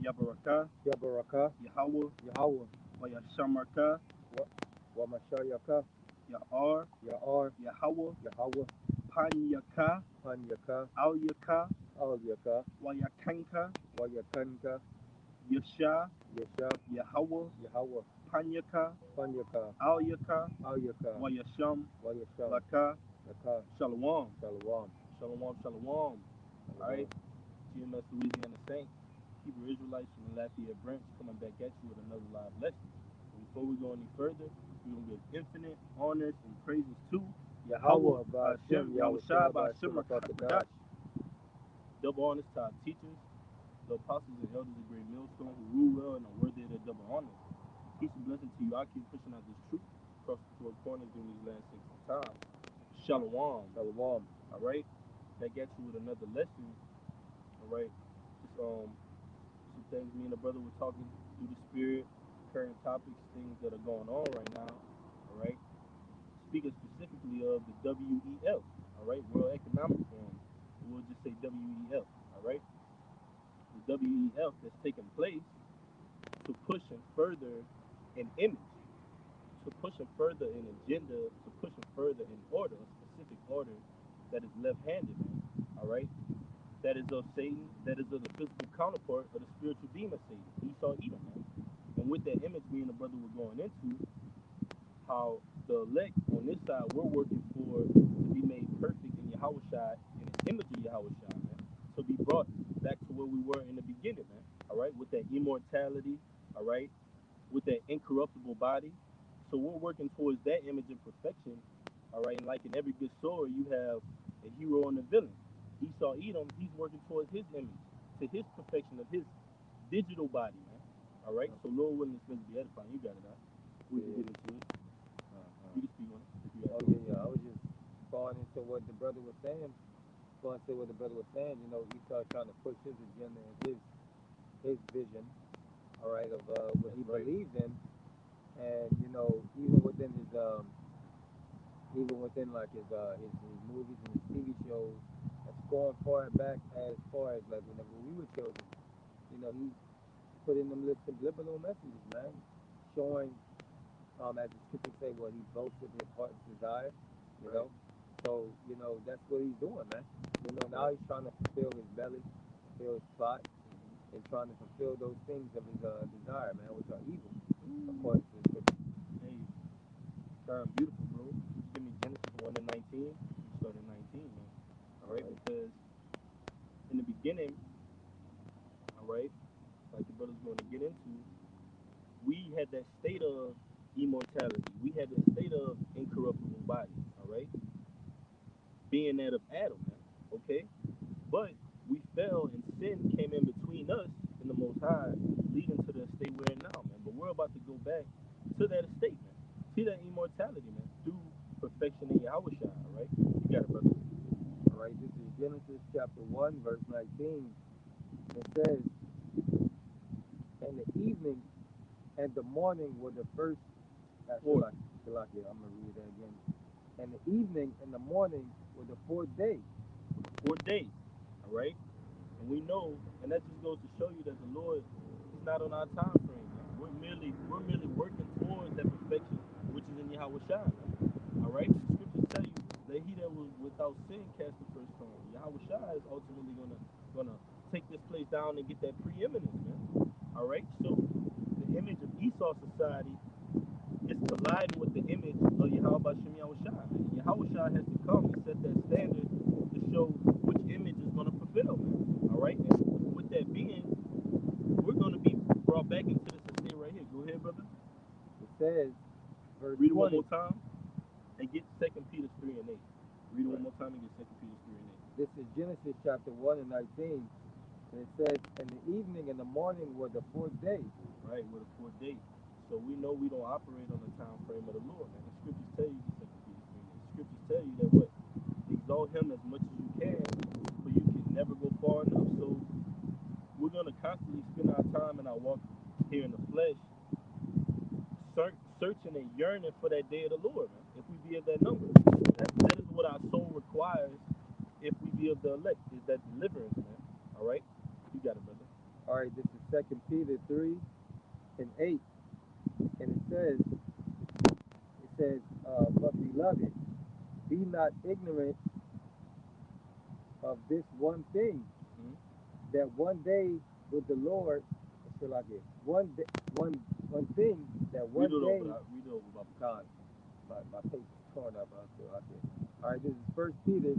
Yabaraka, Yabaraka, Yahweh, Yahweh, Wayashamarka, Wamashayaka, Ya'ar, Ya'ar, Yahweh, Yahweh, Panyaka, Panyaka, Alyaka, Alyaka, Wayakanka, Wayakanka, Yasha, Yesha, Yahweh, Yahweh, Panyaka, Panyaka, Alyaka, Alyaka, Wayasham, Wayasham, Laka, Laka, Shalom, Shalom. Shalom, Shalom. Alright, GMS Louisiana Saints, Hebrew Israelites from the Lafayette branch coming back at you with another live lesson. And before we go any further, we're going to give infinite honors and praises to Yahweh, Hashem, Ba'ashem, Yahawashi, Yahushua, Ba'ashem, Ba'ashem, Rakadash. Rakadash. Double honors to our teachers, the apostles and elders of Great Millstone who rule well and are worthy of their double honors. Peace and blessing to you. I keep pushing out this truth across the four corners during these last 6 times. Shalom. Shalom. All right, that gets you with another lesson. All right, just some things me and the brother were talking through the spirit, current topics, things that are going on right now. All right, speaking specifically of the WEF. All right, World Economic Forum. We'll just say WEF. All right, the WEF that's taking place to push and further an image, to push and further an agenda, to push and further an order, a specific order that is left-handed, man. All right, that is of Satan, that is of the physical counterpart of the spiritual demon Satan, Esau, Edom, man. And with that image, me and the brother were going into how the elect on this side we're working for to be made perfect in Yahawashi, in the image of Yahawashi, man, to be brought back to where we were in the beginning, man. All right, with that immortality, all right, with that incorruptible body. So we're working towards that image of perfection, all right. And like in every good story, you have a hero and a villain. Esau, Edom, he's working towards his image, to his perfection of his digital body, man. All right. So Lord willing, it's going to be edifying. You got it out. We can get into it. You can speak on it. If you Oh, yeah. I was just going into what the brother was saying. Going to what the brother was saying, Esau trying to push his agenda and his vision, all right, of what he believed in. And, even within even within like his movies and his TV shows, that's going far back as far as like whenever we were children, he put in them subliminal messages, man, showing, as the scriptures say, what he boasts with his heart's desire, you know. So, that's what he's doing, man. Now he's trying to fulfill his belly, fulfill his plot, and trying to fulfill those things of his desire, man, which are evil, according to the scripture. Hey, beautiful, bro. Just give me Genesis 1 to 19. You start at 19, man. All right, because in the beginning, all right, like the brother's going to get into, we had that state of immortality. We had that state of incorruptible body, all right, being that of Adam, man, okay? But we fell and sin came in between us and the Most High, leading to the state we're in now, man. But we're about to go back to that estate, man, to that immortality, man, through perfection in Yahawashi, all right? You got it, brother. All right, this is Genesis chapter 1, verse 19. It says, "In the evening and the morning were the first." Shalakia, I'm going to read that again. "And the evening and the morning were the fourth day." Fourth day, all right? And we know, and that just goes to show you that the Lord, He's not on our time frame, man. We're merely working towards that perfection, which is in Yahawashi, man. All right? The scriptures tell you that he that was without sin cast the first stone. Yahawashi is ultimately gonna take this place down and get that preeminence, man. All right? So the image of Esau society is colliding with the image of Yahweh Shem Yahawashi. And Yahawashi has to come and set that standard to show which image is going to fulfill, man. All right? And with that being, we're going to be brought back into this estate right here. Go ahead, brother. It says, verse Read it 20. one more time and get 2 Peter 3 and 8. Read it one more time and get 2 Peter 3 and 8. This is Genesis chapter 1 and 19. And it says, "In the evening and the morning were the fourth day." Right, with a fourth day. So we know we don't operate on the time frame of the Lord, man. The scriptures tell you, the 2 Peter 3 and 8. The scriptures tell you that what? Exalt him as much as you can, but you can never go far enough. So we're going to constantly spend our time in our walk here in the flesh, searching and yearning for that day of the Lord, man. If we be of that number, that is what our soul requires. If we be of the elect, is that deliverance, man. All right, you got it, brother. All right, this is Second Peter 3:8, and it says, but beloved, be not ignorant of this one thing, Hmm? that one day with the Lord, so like it, one one thing that Read one it over. day, Read it over, Baba. God, my paper's torn up out there. Like it. All right, this is First Peter,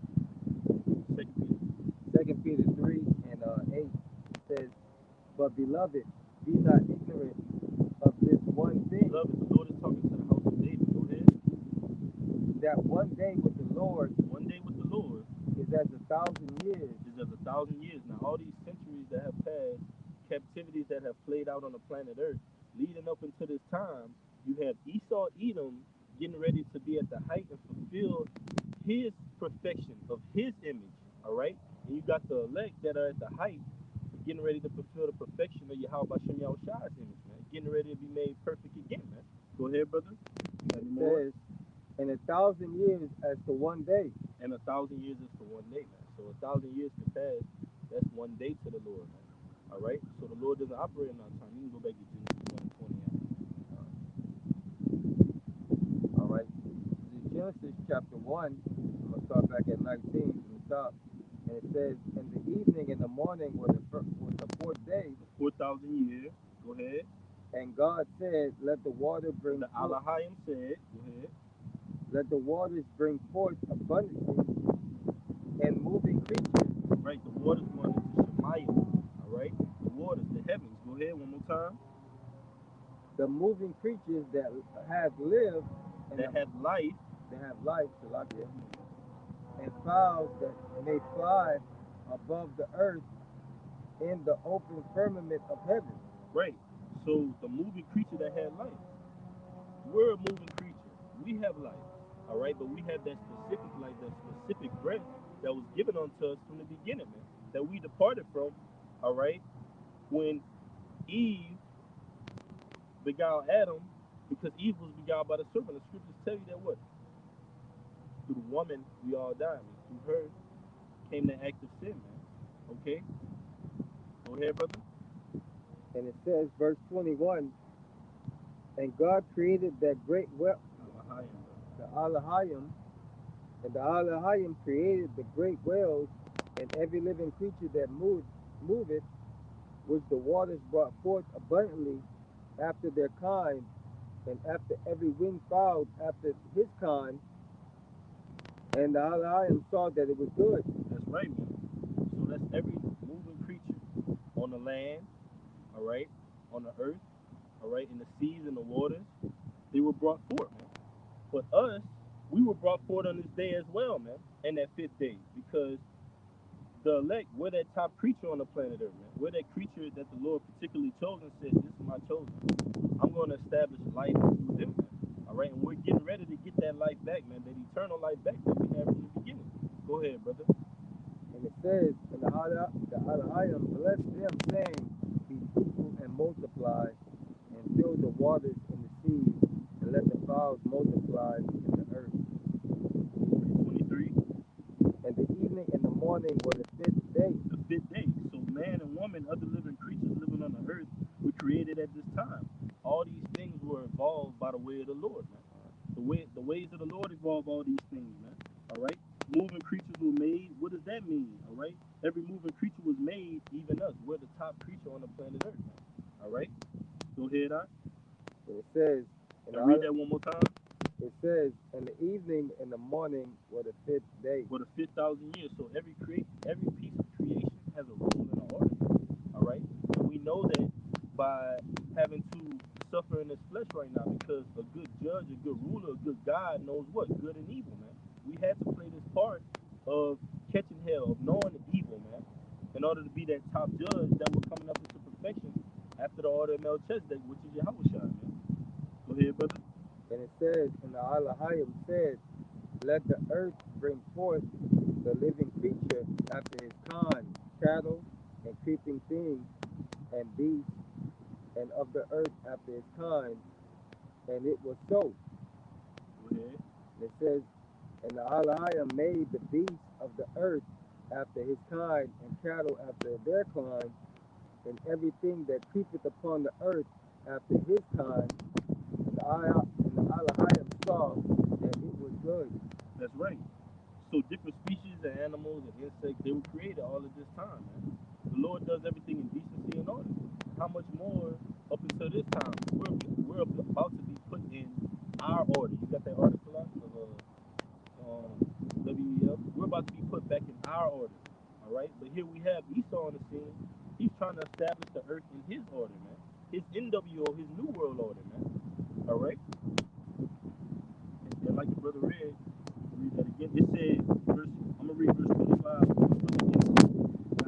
Second Peter. Second Peter 3:8. It says, but beloved, be not ignorant of this one thing, Beloved, the Lord is talking to the house of David. Go ahead. that one day with the Lord One day with the Lord is as 1,000 years, is as 1,000 years. Now, all these centuries that have passed, captivities that have played out on the planet Earth, leading up into this time, you have Esau, Edom, getting ready to be at the height and fulfill his perfection of his image. All right, and you got the elect that are at the height, getting ready to fulfill the perfection of Yahawashi Yahushua's image, man. Getting ready to be made perfect again, man. Go ahead, brother. You got and any it more? says, and 1,000 years as to one day. And 1,000 years is for one day, man. So 1,000 years can pass. That's one day to the Lord, man. All right. So the Lord doesn't operate in our time. You can go back to Genesis 1 and 20. All right, this is Genesis chapter 1. I'm going to start back at 19 from the top. And it says, in the evening and the morning was the fourth day, 4,000 years. Go ahead. and God said, let the water bring The forth, Alahayim said, go ahead. let the waters bring forth abundantly and moving creatures, Right. The waters going into Shemayim. All right. The waters, the heavens. Go ahead one more time. the moving creatures that have lived and That have life. that have life, Salakia, and fowls that may fly above the earth in the open firmament of heaven. Right. So the moving creature that had life. We're a moving creature. We have life. All right. But we have that specific life, that specific breath that was given unto us from the beginning, man. That we departed from. All right. When Eve beguiled Adam, because Eve was beguiled by the serpent. The scriptures tell you that what? Through the woman, we all die, man. Through her came the act of sin, man. Okay? Go ahead, brother. And it says, verse 21, and God created that great well, the Alahayim, and the Alahayim created the great whales and every living creature that moveth, which the waters brought forth abundantly after their kind, and after every winged fowl after his kind. And the Alahayim saw that it was good. That's right, man. So that's every moving creature on the land, all right, on the earth, all right, in the seas and the waters. They were brought forth, man. But us, we were brought forth on this day as well, man, and that fifth day, because the elect, we're that top creature on the planet Earth, man. We're that creature that the Lord particularly chose and said, "This is my chosen. I'm going to establish life through them, man." All right, and we're getting ready to get that life back, man. That eternal life back that we had from the beginning. Go ahead, brother. And it says, and the Alahayim blessed them, saying, be fruitful and multiply, and fill the waters in the seas, and let the fowls multiply in the earth. 23. And the evening and the morning were the fifth day. The fifth day. So man and woman, other living creatures living on the earth, were created at this time. All these things were evolved by the way of the Lord, man. The ways of the Lord evolve all these things, man. All right. Moving creatures were made. What does that mean? All right. Every moving creature was made, even us. We're the top creature on the planet Earth, man. All right. Go ahead, on. And it says, And read that one more time. it says, and the evening and the morning were the fifth day. For the 5,000 years. So every piece of creation has a rule and an order. All right. And we know that by having to suffer in this flesh right now, because a good judge, a good ruler, a good God knows what good and evil, man. We had to play this part of catching hell, of knowing the evil, man, in order to be that top judge that was coming up into perfection after the order of Melchizedek, which is Yahawashi, man. Go ahead, brother. And it says, and the Alahayim said, let the earth bring forth the living creature after his kind, cattle and creeping things and beasts, and of the earth after his kind. And it was so. Go ahead. And it says, and the Alahayim made the beasts of the earth after his kind, and cattle after their kind, and everything that creepeth upon the earth after his kind, and the Elohim saw that it was good. That's right. So different species of animals and insects, they were created all at this time, man. The Lord does everything in decency and order. How much more up until this time? We're about to be put in our order. You got that article out of WEF? We're about to be put back in our order. All right? But here we have Esau on the scene. He's trying to establish the earth in his order, man. His NWO, his new world order, man. All right? And like the brother read, read that again. It said, I'm gonna read verse 25.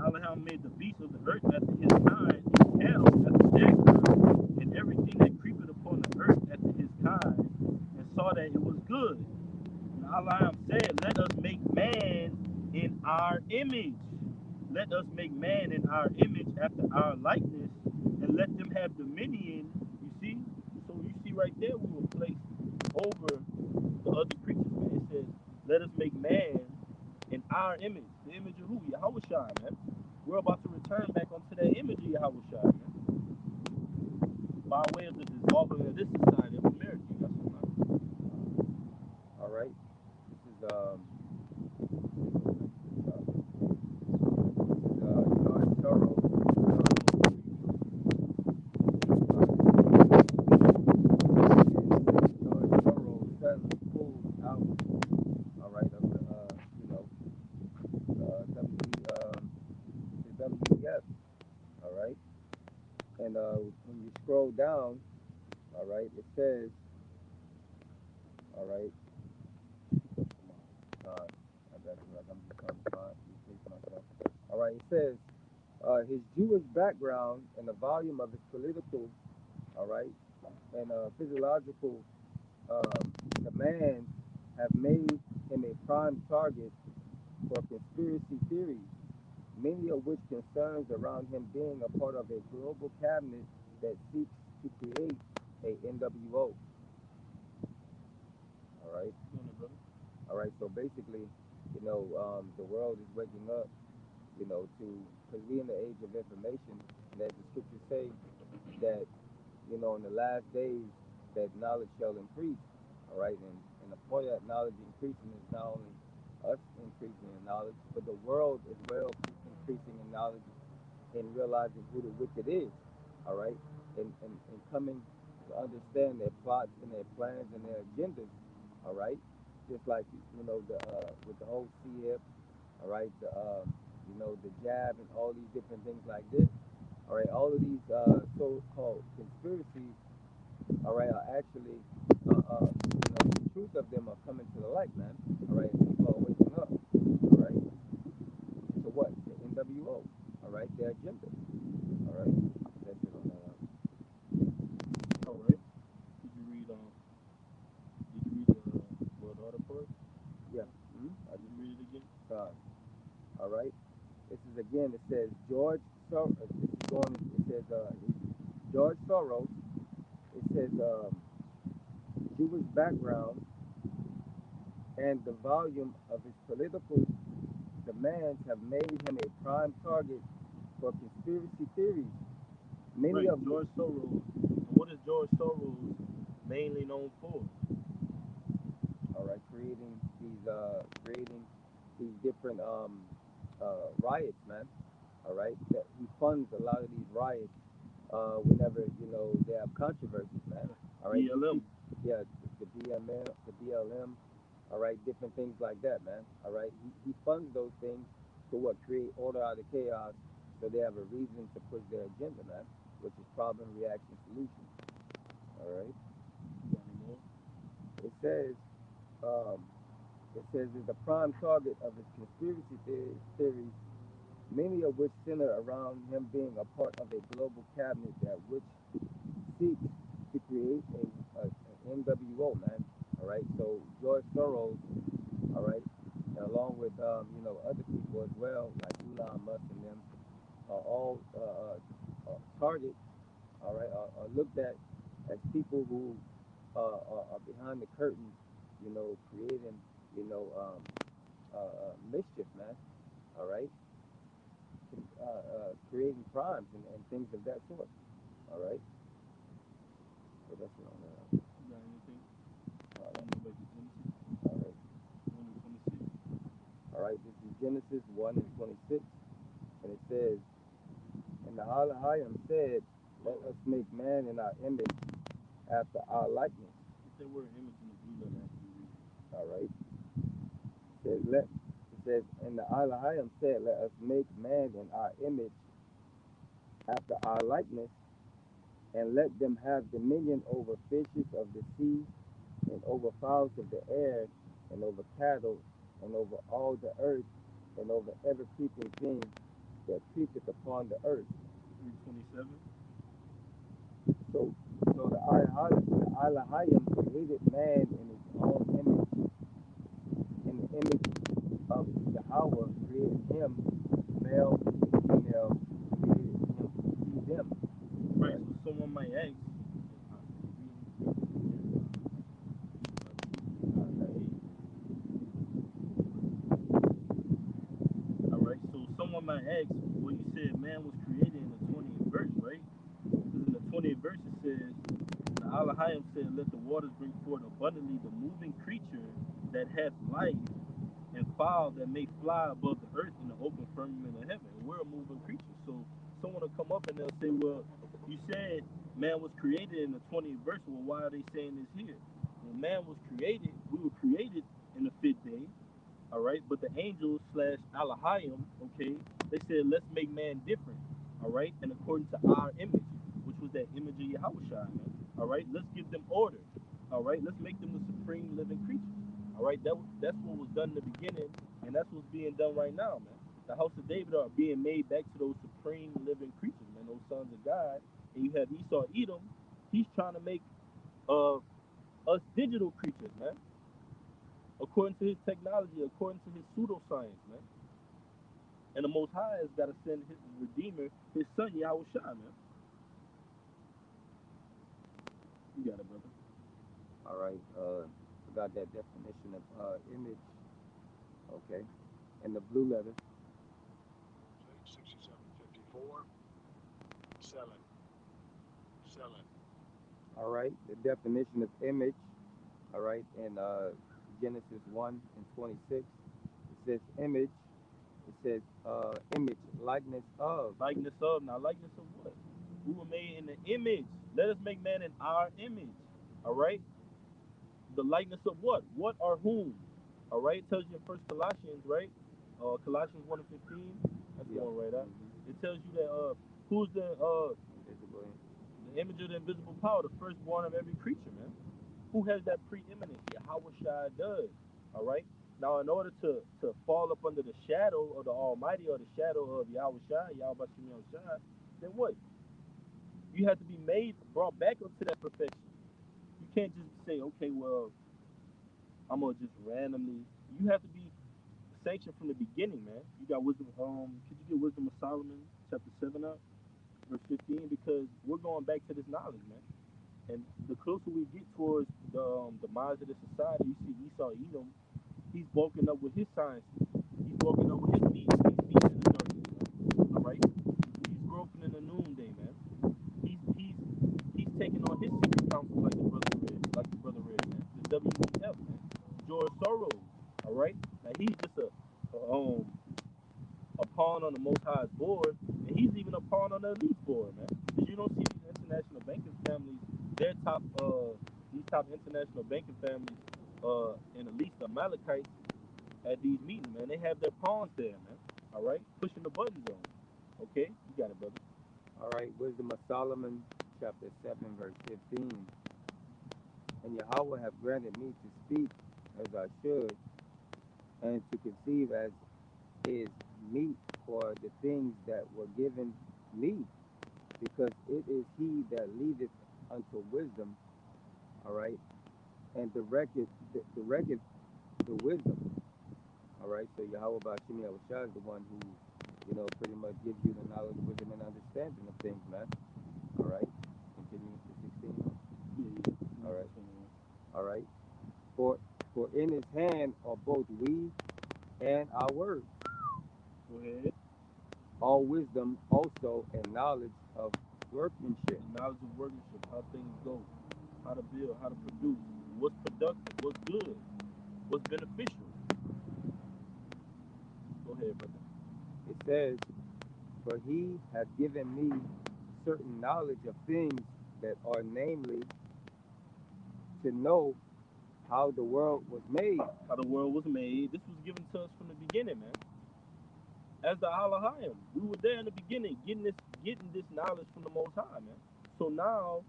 Elohim made the beasts of the earth after his kind, and cattle after their kind, and everything that creepeth upon the earth after his kind, and saw that it was good. And Elohim said, "Let us make man in our image. Let us make man in our image after our likeness, and let them have dominion." You see? So you see right there, we were placed over the other creatures, man. It says, "Let us make man in our image." The image of who? Yahawashi, man. We're about to return back onto that image of Yahawashi, man. By way of the dissolving of this society of America. You got something? All right. This is George Soros. George Soros suddenly pulled out. All right, of the the WEF. All right, and when you scroll down, all right, it says, all right, I got you. I'm just trying to find replace myself. All right, it says his Jewish background and the volume of his political, all right, and physiological um, demands have made him a prime target for conspiracy theories, many of which concerns around him being a part of a global cabinet that seeks to create a NWO. All right, all right. So basically, the world is waking up, to because we in the age of information, and as the scriptures say that in the last days that knowledge shall increase. All right, and the point of that knowledge increasing is not only us increasing in knowledge, but the world as well increasing in knowledge and realizing who the wicked is. All right, and coming to understand their plots and their plans and their agendas. All right, just like the with the whole CF. All right, the jab and all these different things like this. All right, all of these so-called conspiracies, all right, are actually, the truth of them are coming to the light, man. All right, people are waking up, all right, to what? The NWO, all right, their agenda, all right. That's it on that one. All right. Did you read the world order part? Yeah, I Did just, you read it again? uh, all right. This is again, it says this is going, it says, George Soros, it says, Jewish background and the volume of his political demands have made him a prime target for conspiracy theories, many Right, of which, George Soros. And what is George Soros mainly known for? all right, creating these different riots, man. All right, that he funds a lot of these riots. Whenever they have controversies, man. All right, these BLM. people, yeah, the BMM, the BLM, all right, different things like that, man. All right, he funds those things to what create order out of chaos, so they have a reason to push their agenda, man, which is problem, reaction, solution. All right, You got any more? it says um, is the prime target of his conspiracy theories, many of which center around him being a part of a global cabinet that which seeks to create an NWO, man. All right, so George Soros, all right, and along with other people as well, like Elon Musk and them, are all targets, all right, are looked at as people who are behind the curtains, creating, mischief, man. All right, creating crimes and things of that sort. All right. So that's what I'm. You got anything? All You right. want to go back to Genesis All right. 1 and 26? All right. This is Genesis 1:26, and it says, "And the Elohim said, Let us make man in our image, after our likeness." Put that word image in the blue letter after you read it. All right. And the Elohim said, Let us make man in our image, after our likeness, and let them have dominion over fishes of the sea, and over fowls of the air, and over cattle, and over all the earth, and over every creeping thing that creepeth upon the earth. Read 27. So, so the Elohim created man in his own image. In the image of Yahweh created him, male and female created them. Right, Right? so someone might ask, all right, so someone might ask, well, you said man was created in the 20th verse, right? Because in the 20th verse it says, the Elohim said, let the waters bring forth abundantly the moving creature that hath life and fowl that may fly above the earth in the open firmament of heaven. We're a moving creature. So someone will come up and they'll say, well, you said man was created in the 20th verse. Well, why are they saying this here? When man was created, we were created in the fifth day, all right. But the angels slash Elohim, okay, they said let's make man different, all right, and according to our image, which was that image of Yahawashi, man. All right, let's give them order. All right, let's make them the supreme living creatures. All right, that's what was done in the beginning, and that's what's being done right now, man. The house of David are being made back to those supreme living creatures, man, those sons of God. And you have Esau Edom, he's trying to make uh us digital creatures, man, according to his technology, according to his pseudoscience, man. And the Most High has got to send his Redeemer, his son, Yahawashi, man. You got it, brother. All right. Forgot that definition of image. Okay. And the blue letter. 6754, selling, selling. All right. The definition of image. All right. In Genesis 1:26, it says image. It says image, likeness of. Likeness of, now, likeness of what? We were made in the image. Let us make man in our image. All right? The likeness of what? What or whom? All right? It tells you in First Colossians, right? Colossians 1 and 15. That's the Yeah. one right up. Mm-hmm. It tells you that who's Invisible. the image of the invisible power, the firstborn of every creature, man. Who has that preeminence? Yahawashi does. All right. Now, in order to fall up under the shadow of the Almighty or the shadow of Yahawashi, Yahawashi, then what? You have to be made, brought back up to that perfection. You can't just say, okay, well, I'm gonna just randomly. You have to be sanctioned from the beginning, man. You got wisdom. Could you get wisdom of Solomon, chapter 7 up, verse 15? Because we're going back to this knowledge, man. And the closer we get towards the demise of the society, you see Esau Edom, he's woken up with his sciences. He's woken up with his meat. He's meat in the darkness, man. All right? He's groping in the noonday, man. He's taking on his secret counsel like the brother read, man. The WEF, man. George Soros. All right? Now he's just a pawn on the Most High's board, and he's even a pawn on the elite's board, man. Because you don't see these international banking families, their top, these top international banking families, and at least the Amalekites at these meetings, man. They have their pawns there, man. All right, pushing the buttons on. Okay, you got it, brother. All right. Wisdom of Solomon, chapter 7, verse 15. And Yahweh have granted me to speak as I should, and to conceive as is meet for the things that were given me, because it is he that leadeth unto wisdom, all right, and directeth the wisdom, all right. So Yahweh Bashim Yahushua is the one who, pretty much gives you the knowledge, wisdom, and understanding of things, man. All right. Continuing to 16. Yeah, yeah. All right. 21. All right. For for in his hand are both we and our words. Go ahead. all wisdom also and knowledge of workmanship. The knowledge of workmanship, how things go, how to build, how to produce, what's productive, what's good, what's beneficial. Go ahead, brother. It says, "For he hath given me certain knowledge of things that are, namely, to know how the world was made." How the world was made. This was given to us from the beginning, man. As the Alahayim, we were there in the beginning, getting this knowledge from the Most High, man. So now,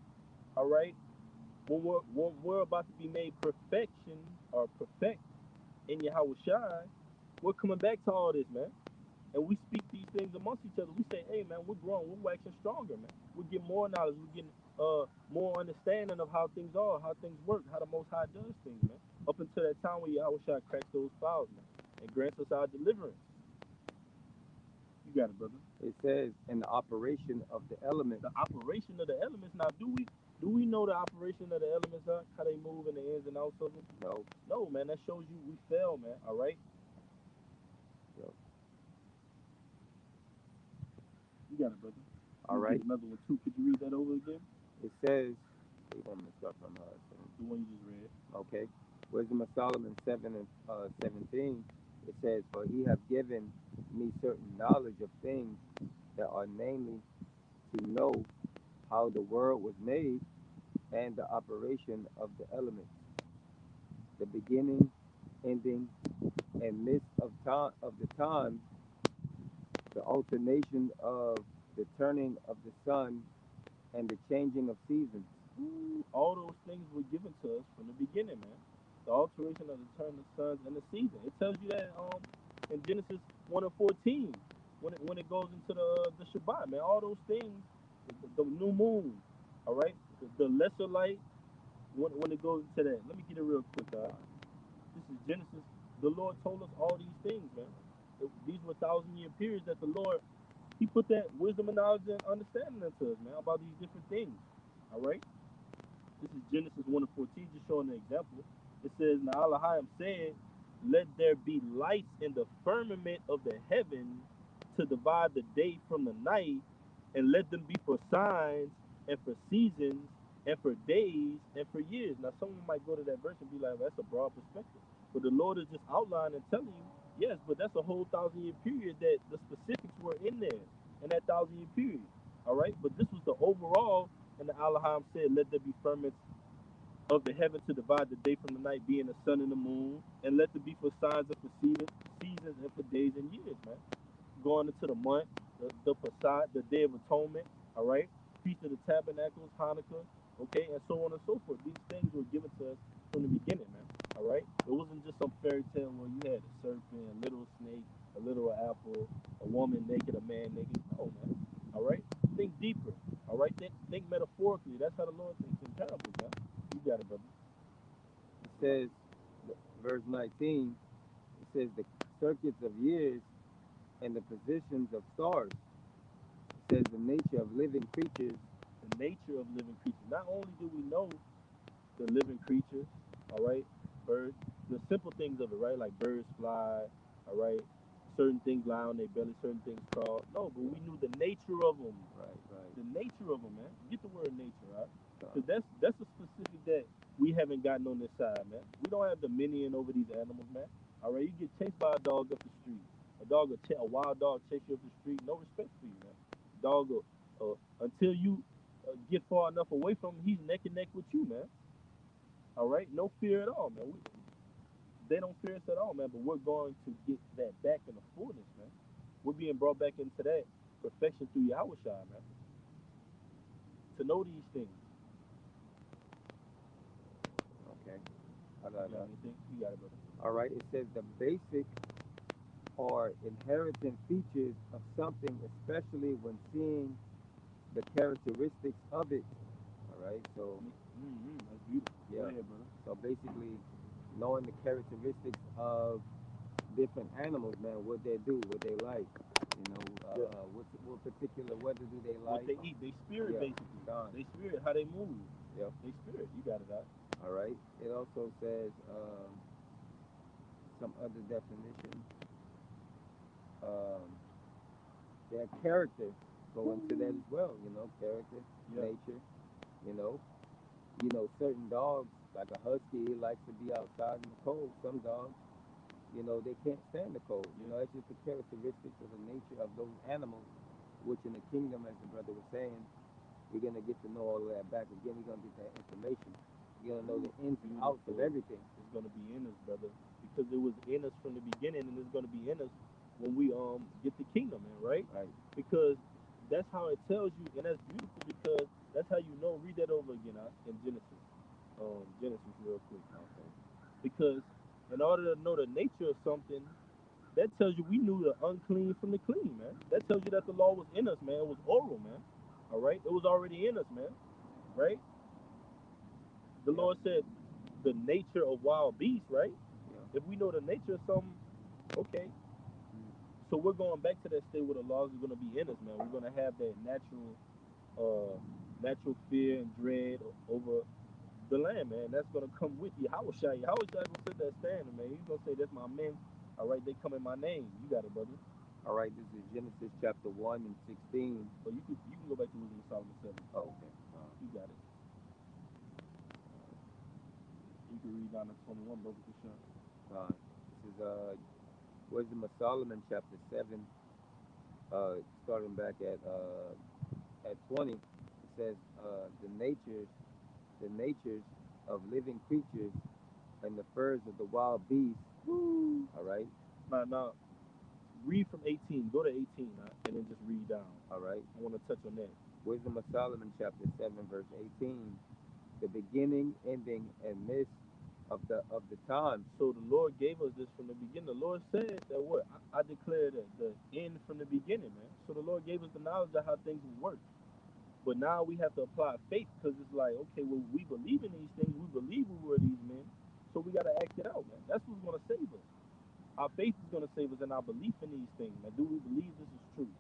all right, when we're about to be made perfection or perfect in Yahawashi, we're coming back to all this, man. And we speak these things amongst each other. We say, hey, man, we're growing, we're waxing stronger, man. We're getting more knowledge, we're getting more understanding of how things are, how things work, how the Most High does things, man. Up until that time when Yahawashi cracks those files, man, and grants us our deliverance. You got it, brother. It says, "In the operation of the elements." The operation of the elements. Now, do we know the operation of the elements, huh? How they move and the ins and outs of them? No. No, man. That shows you we fail, man. All right. Yep. You got it, brother. All You right. get another one too. Could you read that over again? It says, we want to start from The one you just read. okay. Wisdom of Solomon 7 and 17. It says, "For he hath given me certain knowledge of things that are, namely, to know how the world was made, and the operation of the elements, the beginning, ending, and midst of time of the time, the alternation of the turning of the sun, and the changing of seasons." All those things were given to us from the beginning, man. The alteration of the turn of the suns and the season. It tells you that in Genesis 1 and 14 when it goes into the Shabbat, man. All those things, the new moon, all right, the lesser light when it goes into that. Let me get it real quick, This is Genesis. The Lord told us all these things, man. These were 1,000-year periods that the Lord He put that wisdom and knowledge and understanding into us, man, about these different things. All right. This is Genesis 1 and 14, just showing an example. It says, Now Elohim said, Let there be lights in the firmament of the heaven to divide the day from the night, and let them be for signs and for seasons and for days and for years. Now, someone might go to that verse and be like, That's a broad perspective. But the Lord is just outlining and telling you, yes, but that's a whole 1,000-year period that the specifics were in there in that 1,000-year period. All right, but this was the overall, and the Elohim said, Let there be firmaments of the heaven to divide the day from the night, being the sun and the moon, and let there be for signs and for seasons and for days and years, man. Going into the month, the Passat, the Day of Atonement, all right? Feast of the Tabernacles, Hanukkah, okay, and so on and so forth. These things were given to us from the beginning, man, all right? It wasn't just some fairy tale where you had a serpent, a little snake, a little apple, a woman naked, a man naked. No, man, all right? Think deeper, all right? Think metaphorically. That's how the Lord thinks in parables, man. You got it, brother. It says, verse 19, it says, "The circuits of years and the positions of stars." It says, "The nature of living creatures." The nature of living creatures. Not only do we know the living creatures, all right, birds, the simple things of it, right? Like birds fly, all right, certain things lie on their belly, certain things crawl. No, but we knew the nature of them. Right, right. The nature of them, man. Get the word nature, right? Because that's a specific that we haven't gotten on this side, man. We don't have dominion over these animals, man. All right, you get chased by a dog up the street. A wild dog chase you up the street. No respect for you, man. Dog will, until you get far enough away from him, he's neck and neck with you, man. All right, no fear at all, man. They don't fear us at all, man. But we're going to get that back in the fullness, man. We're being brought back into that perfection through Yahawashi, man. To know these things. Okay. You got anything? You got it, brother. All right. It says, "The basic or inherent features of something, especially when seeing the characteristics of it." All right. So, That's beautiful. yeah. Go ahead, brother. So basically, knowing the characteristics of different animals, man, what they do, what they like, Yeah. what particular weather do they What like? they eat, they spirit, Yeah. basically. Gone. They spirit, how they move. Yep. They spirit. You got it, out. All right. It also says some other definition. Um, their character go into that as well. Character, Yep. nature. You know, certain dogs like a husky likes to be outside in the cold. Some dogs, they can't stand the cold. Yeah. It's just the characteristics of the nature of those animals, which in the kingdom, as the brother was saying, we're gonna get to know all of that back again. We're gonna get that information. You're gonna know the ins and outs of Beautiful. everything. It's gonna be in us, brother, because it was in us from the beginning, and it's gonna be in us when we get the kingdom, man. Right? Right. Because that's how it tells you, and that's beautiful because that's how you know. Read that over again in Genesis. Genesis, real quick. Okay. Because in order to know the nature of something, that tells you we knew the unclean from the clean, man. That tells you that the law was in us, man. It was oral, man. All right, it was already in us, man. Right? The Yep. Lord said the nature of wild beasts, right? Yep. If we know the nature of something, okay. Mm. So we're going back to that state where the laws are gonna be in us, man. We're gonna have that natural fear and dread over the land, man. That's gonna come with you. Yahawashi. Yahawashi gonna sit there standing, man. He's gonna say, "That's my men. All right, they come in my name. You got it, brother." All right. This is Genesis chapter 1 and 16. So you can go back to Wisdom of Solomon 7. Oh, okay. You got it. You can read down to 21, brother, for sure. This is Wisdom of Solomon chapter 7, starting back at 20. It says the natures of living creatures and the furs of the wild beasts. Woo. All right. Now, read from 18. Go to 18, and then just read down. All right. I want to touch on that. Wisdom of Solomon chapter 7 verse 18. The beginning, ending, and midst of the times. So the Lord gave us this from the beginning. The Lord said that what? I declare that the end from the beginning, man. So the Lord gave us the knowledge of how things would work. But now we have to apply faith because it's like, okay, well, we believe in these things. We believe we were these men. So we got to act it out, man. That's what's going to save us. Our faith is going to save us and our belief in these things. Now, do we believe this is true?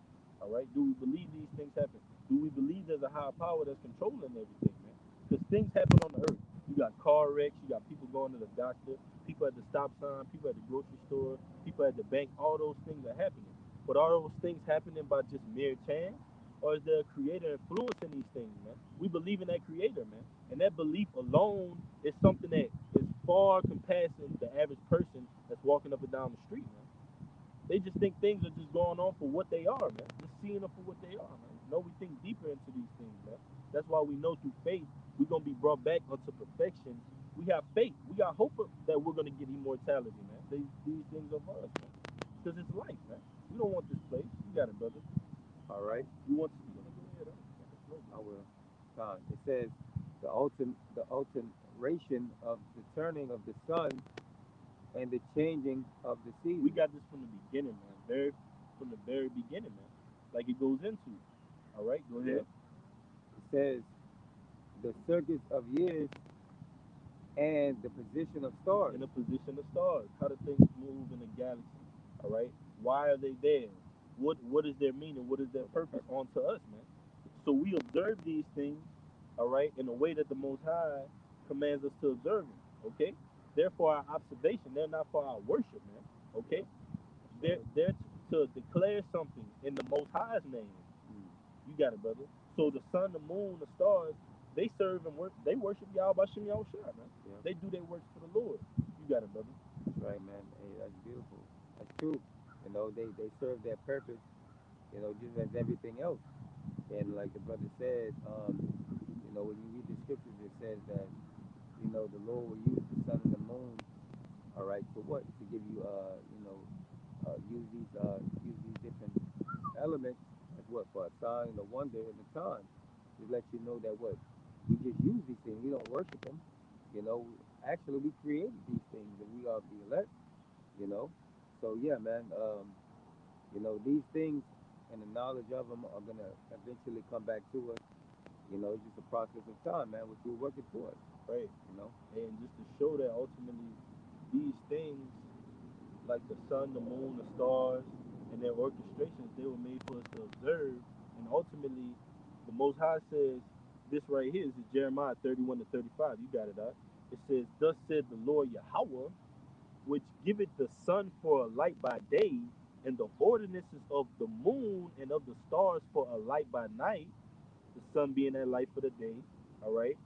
All right. Do we believe these things happen? Do we believe there's a higher power that's controlling everything, man? Because things happen on the earth. You got car wrecks. You got people going to the doctor. People at the stop sign. People at the grocery store. People at the bank. All those things are happening. But are those things happening by just mere chance? Or is there a creator influencing these things, man? We believe in that creator, man. And that belief alone is something that is far compassing the average person that's walking up and down the street, man. They just think things are just going on for what they are, man. Just seeing them for what they are, man. No, we think deeper into these things, man. That's why we know through faith we're gonna be brought back unto perfection. We have faith. We got hope that we're gonna get immortality, man. These things are for us, man. Because it's life, man. We don't want this place. You got it, brother. All right. You want to go ahead, huh? I will. It says the alteration of the turning of the sun and the changing of the We seasons. got this from the beginning, man. From the very beginning, man. Like it goes into. All right, go ahead. Yep. It says the circuits of years and the position of stars. In a position of stars. How do things move in the galaxy? All right. Why are they there? What is their meaning? What is their What's the purpose purpose? onto us, man? So we observe these things, all right, in a way that the Most High commands us to observe them. Okay. They're for our observation. They're not for our worship, man. Okay. Yep. That's right. They're to declare something in the Most High's name. Mm. You got it, brother. So the sun, the moon, the stars, they serve and work. They worship Yahweh Bashem Yahushua, man. Yep. They do their works for the Lord. You got it, brother. That's right, man. Hey, that's beautiful. That's true. They serve their purpose, just as everything else. And like the brother said, when you read the scriptures, it says that, the Lord will use the sun and the moon, all right, to what? To give you, use these different elements as what? For a sign and a wonder in the time. Just let you know that what? We just use these things. We don't worship them. You know, actually, we created these things and we are the elect, you know. So, yeah, man, these things and the knowledge of them are going to eventually come back to us. It's just a process of time, man, which we're working towards, Right. you know. And just to show that ultimately these things, like the sun, the moon, the stars, and their orchestrations, they were made for us to observe. And ultimately, the Most High says this right here. This is Jeremiah 31 to 35. You got it out. It says, "Thus said the Lord Yahweh, which giveth the sun for a light by day, And the ordinances of the moon and of the stars for a light by night, the sun being that light for the day, all right,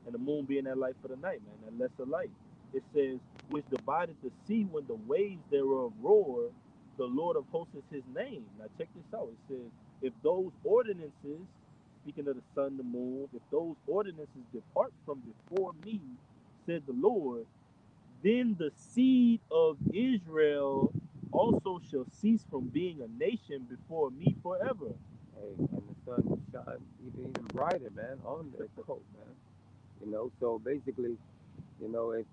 and the moon being that light for the night, man, that lesser light. It says, which divided the sea when the waves thereof roar, the Lord of hosts is his name. Now check this out. It says, if those ordinances, speaking of the sun, the moon, if those ordinances depart from before me, said the Lord, then the seed of Israel also shall cease from being a nation before me forever. Hey, and the sun shines even brighter, man, on their coat, man. So basically,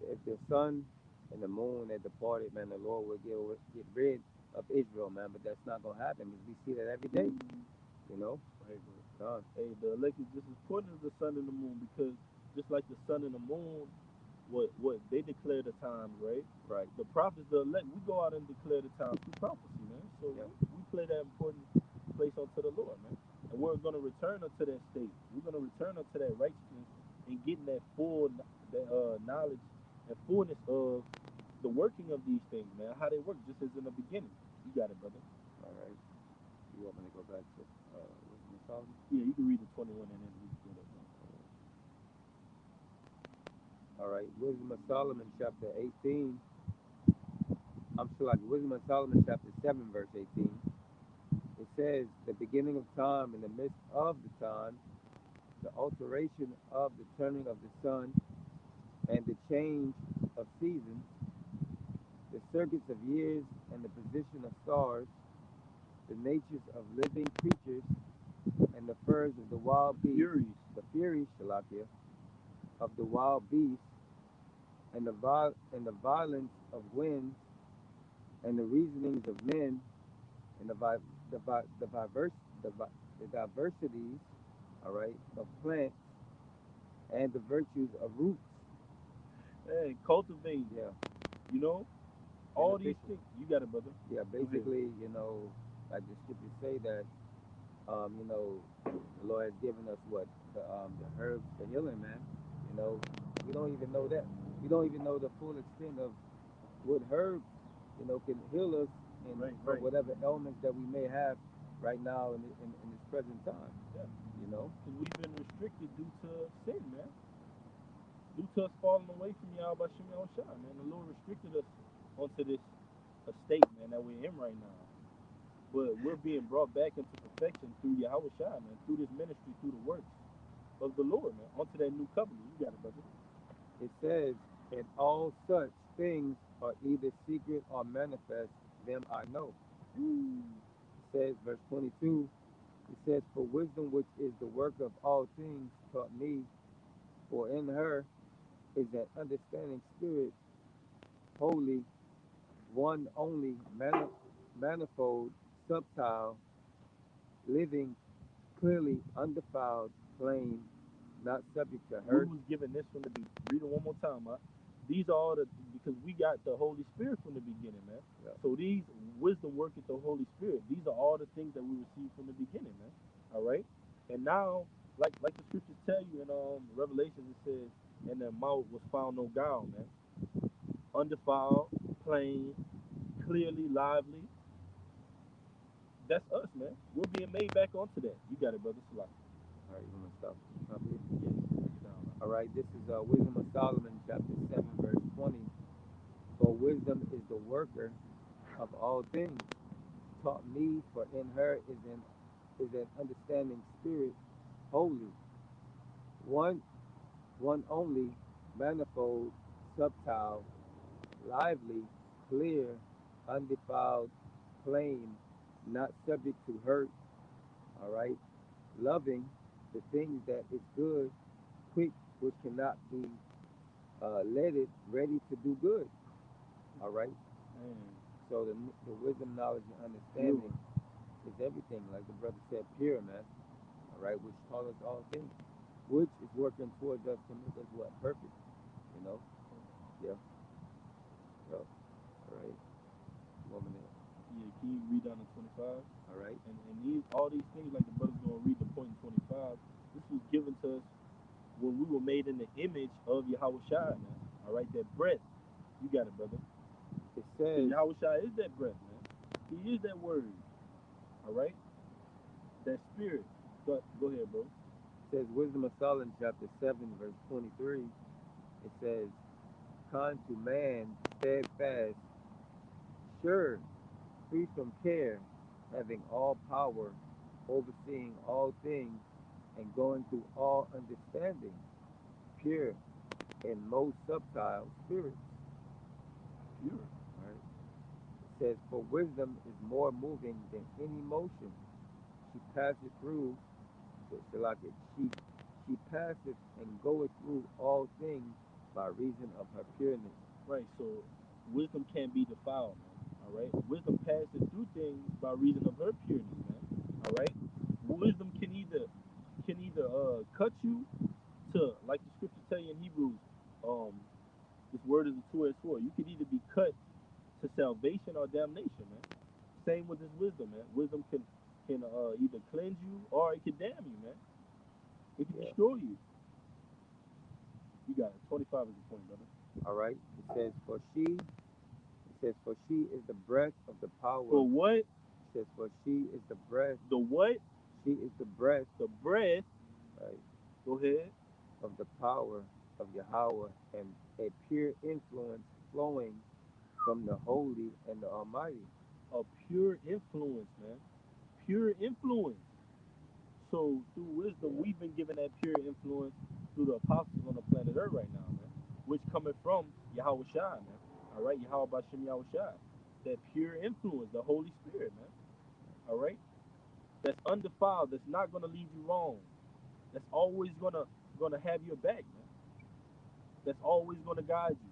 if the sun and the moon had departed, man, the Lord would get rid of Israel, man. But that's not gonna happen because we see that every day, you know. Right, bro. God, Hey, the elect is just as important as the sun and the moon because just like the sun and the moon, what they declare the times, right? right? The prophets, the elect, we go out and declare the times through prophecy, man. So Yeah, we play that important place unto the Lord, man. And we're gonna return unto that state. We're gonna return unto that righteousness and getting that that knowledge and fullness of the working of these things, man. How they work, just as in the beginning. You got it, brother. all right. You want me to go back to Wisdom of Solomon? Yeah, you can read the 21 and then we can go there. All right, Wisdom of Solomon, chapter 18. I'm still like Wisdom of Solomon, chapter 7, verse 18. It says, the beginning of time in the midst of the time, the alteration of the turning of the sun, and the change of seasons, the circuits of years and the position of stars, the natures of living creatures, and the furs of the wild The beasts, Furies. the fury, Shalakia, of the wild beasts, and the violence of winds, and the reasonings of men, and the vi- the diverse the diversities, all right, of plants, and the virtues of roots. Hey, cultivate, Yeah, you know, all these beneficial. things. You got it, brother. Yeah, Go ahead. basically, like the scriptures say that, the Lord has given us what the herbs for healing, man. You know, we don't even know that. We don't even know the full extent of what herbs, can heal us in Right, from right. whatever ailments that we may have right now in this present time. Yeah. You know, Because we've been restricted due to sin, man. Due to us falling away from Yahawashi Yahawashi, man. The Lord restricted us onto this estate, man, that we're in right now. But we're being brought back into perfection through Yahawashi, man, through this ministry, through the works of the Lord, man, onto that new covenant. You got it, brother. it says, "And all such things are either secret or manifest; them I know." Woo. It says, verse 22. It says, "For wisdom, which is the work of all things, taught me. For in her is an understanding spirit, holy, one only, manifold, subtile, living, clearly, undefiled, plain, not subject to We hurt." was given this from the beginning. Read it one more time, huh? These are all the because we got the Holy Spirit from the beginning, man. Yeah. So these wisdom worketh the Holy Spirit. These are all the things that we received from the beginning, man. All right. And now, like the scriptures tell you in Revelation, it says, "And their mouth was found no guile, man. Undefiled, plain, clearly, lively." That's us, man. We're being made back onto that. You got it, brother. Salaki. All right, you want to stop here? Yeah, break it down, man. All right, this is Wisdom of Solomon, chapter 7, verse 20. "For wisdom is the worker of all things. Taught me, for in her is an understanding spirit, holy, one one only, manifold, subtile, lively, clear, undefiled, plain, not subject to hurt." All right, loving the things that is good, quick, which cannot be leaded, ready to do good. All right. Man, So the wisdom, knowledge, and pure. understanding is everything, like the brother said, pure, man. All right, which taught us all things, which is working towards us to make us what? Perfect. You know? Yeah. Yeah. All right. Woman there. Yeah, can you read down to 25? All right. And these all these things, like the brother's gonna read the point in 25. This was given to us when we were made in the image of Yahweh Shai, man. All right, that breath. You got it, brother. It Because says, Yahweh Shai is that breath, man. He is that word. All right, that spirit. Go ahead, bro. It says Wisdom of Solomon chapter 7 verse 23. It says, kind to man, steadfast, sure, free from care, having all power, overseeing all things, and going through all understanding, pure and most subtile spirits. Pure. Right? It says, for wisdom is more moving than any motion. She passeth through, so like it, she passeth and goeth through all things by reason of her pureness. Right. So wisdom can't be defiled, man. All right. Wisdom passes through things by reason of her pureness, man. All right. Wisdom can either cut you to, like the scripture tell you in Hebrews, um, this word is a two-edged sword. You can either be cut to salvation or damnation, man. Same with this wisdom, man. Wisdom can either cleanse you or it can damn you, man. It can Yeah. destroy you. You got it. 25 is the point, brother. All right. It says, for she is the breath of the power. For what? It says, for she is the breath, The what? she is the breath, The breath. right, Go ahead. of the power of Yahweh and a pure influence flowing from the Holy and the Almighty. A pure influence, man. Pure influence. So through wisdom, Yeah. we've been given that pure influence through the apostles on the planet Earth right now, man. Which coming from Yahawashi, man. All right, Yahweh Bashem Yahawashi. That pure influence, the Holy Spirit, man. All right, that's undefiled. That's not gonna lead you wrong. That's always gonna have your back, man. That's always gonna guide you.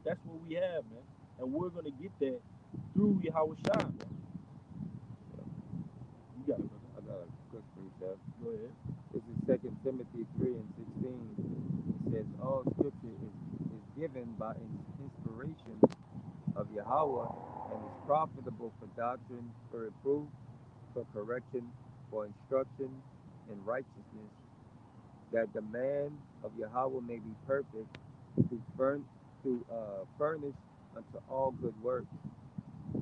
That's what we have, man. And we're gonna get that through Yahawashi, man. You got it, brother. I got a quick precept. Go ahead. This is Second Timothy 3 and 16. It says, all scripture is given by inspiration of Yahweh and is profitable for doctrine, for reproof, for correction, for instruction in righteousness, that the man of Yahweh may be perfect, to furnish unto all good works.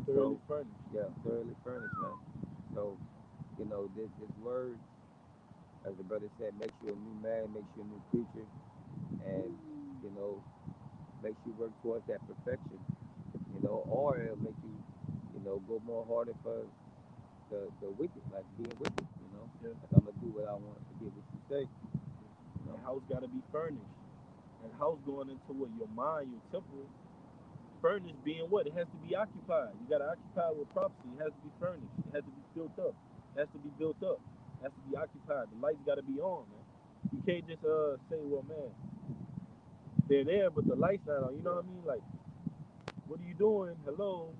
Thoroughly So, furnished. yeah, thoroughly furnished, man. So, this word, as the brother said, makes you a new man, makes you a new creature, and you know, makes you work towards that perfection. Or it'll make you, go more harder for the wicked, like being wicked. Yeah. Like I'm gonna do what I want, forget what you say. You The know, house gotta be furnished. And house going into what? Your mind, your temple. Furnished being what? It has to be occupied. You gotta occupy with prophecy. It has to be furnished. It has to be built up. It has to be built up. It has to be occupied. The lights gotta be on, man. You can't just say, well, man, they're there, but the lights not on. You know yeah, what I mean? Like, what are you doing? Hello,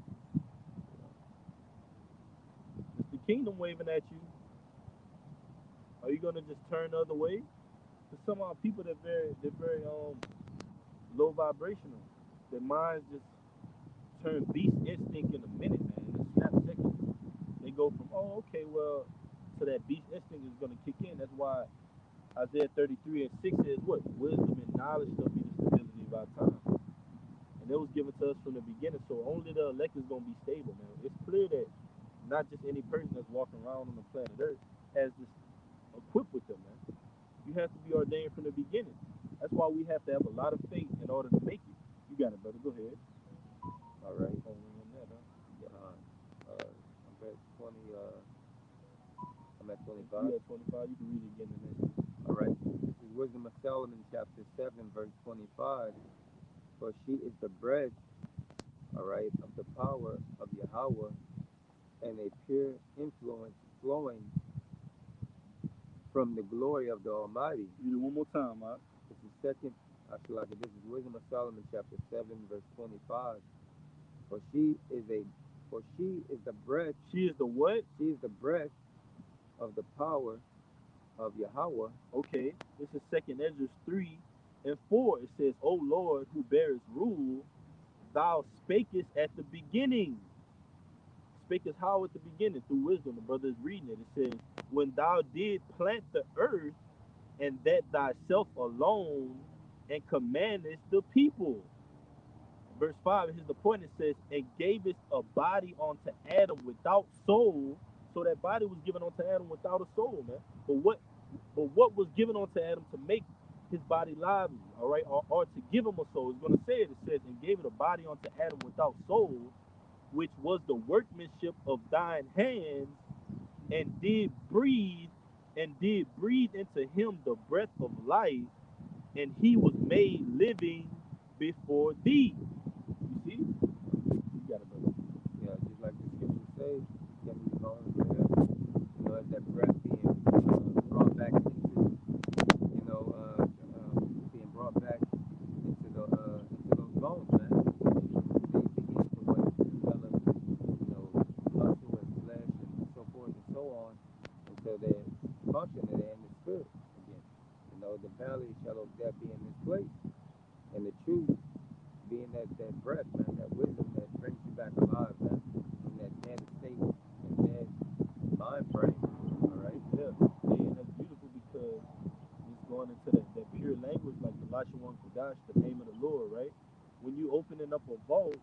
it's the kingdom waving at you. Are you gonna just turn the other way? Because somehow people they're very low vibrational. Their minds just turn beast instinct in a minute, man. In a snap second, they go from okay, well, so that beast instinct is gonna kick in. That's why Isaiah 33 and 6 says what? Wisdom and knowledge shall be the stability of our time. And it was given to us from the beginning. So only the elect is gonna be stable, man. It's clear that not just any person that's walking around on the planet Earth has this equipped with them, man. You have to be ordained from the beginning. That's why we have to have a lot of faith in order to make it. You got it, brother. Go ahead. all right. Oh, we on that, huh? I'm at 20. I'm at 25. You at 25, you can read it again the next one. All right. This is Wisdom of Solomon, chapter 7, verse 25. For she is the bread, all right, of the power of Yahweh and a pure influence flowing from the glory of the Almighty. Read it one more time, huh? This is second, I should like it. This is Wisdom of Solomon, chapter 7, verse 25. For she is a, for she is the breath, She is the what? she is the breath of the power of Yahweh. Okay. This is second Ezra 3 and 4. It says, O Lord, who bearest rule, thou spakest at the beginning. Spakest how at the beginning? Through wisdom. The brother is reading it. It says, when thou did plant the earth, and that thyself alone, and commandest the people. Verse 5, here's the point. It says, and gave us a body unto Adam without soul. So that body was given unto Adam without a soul, man. But what was given unto Adam to make his body lively, all right, or to give him a soul? It's going to say it. It says, and gave it a body unto Adam without soul, which was the workmanship of thine hands, and did breathe into him the breath of life, and he was made living before thee. You see? You got it, brother. Yeah, just like the scripture says, can be bones there. As that breath being brought back into, being brought back into those bones, man. They begin to develop, muscle and flesh and so forth and so on, until they're functioning in the spirit again. The valley shall of death be in this place, and the truth being that breath, man, that wisdom that brings you back alive, man, from that dead state and dead mind frame. All right. Yeah, and that's beautiful because it's going into that pure language, like the Lashawan Kodash, the name of the Lord, right? When you opening up a vault,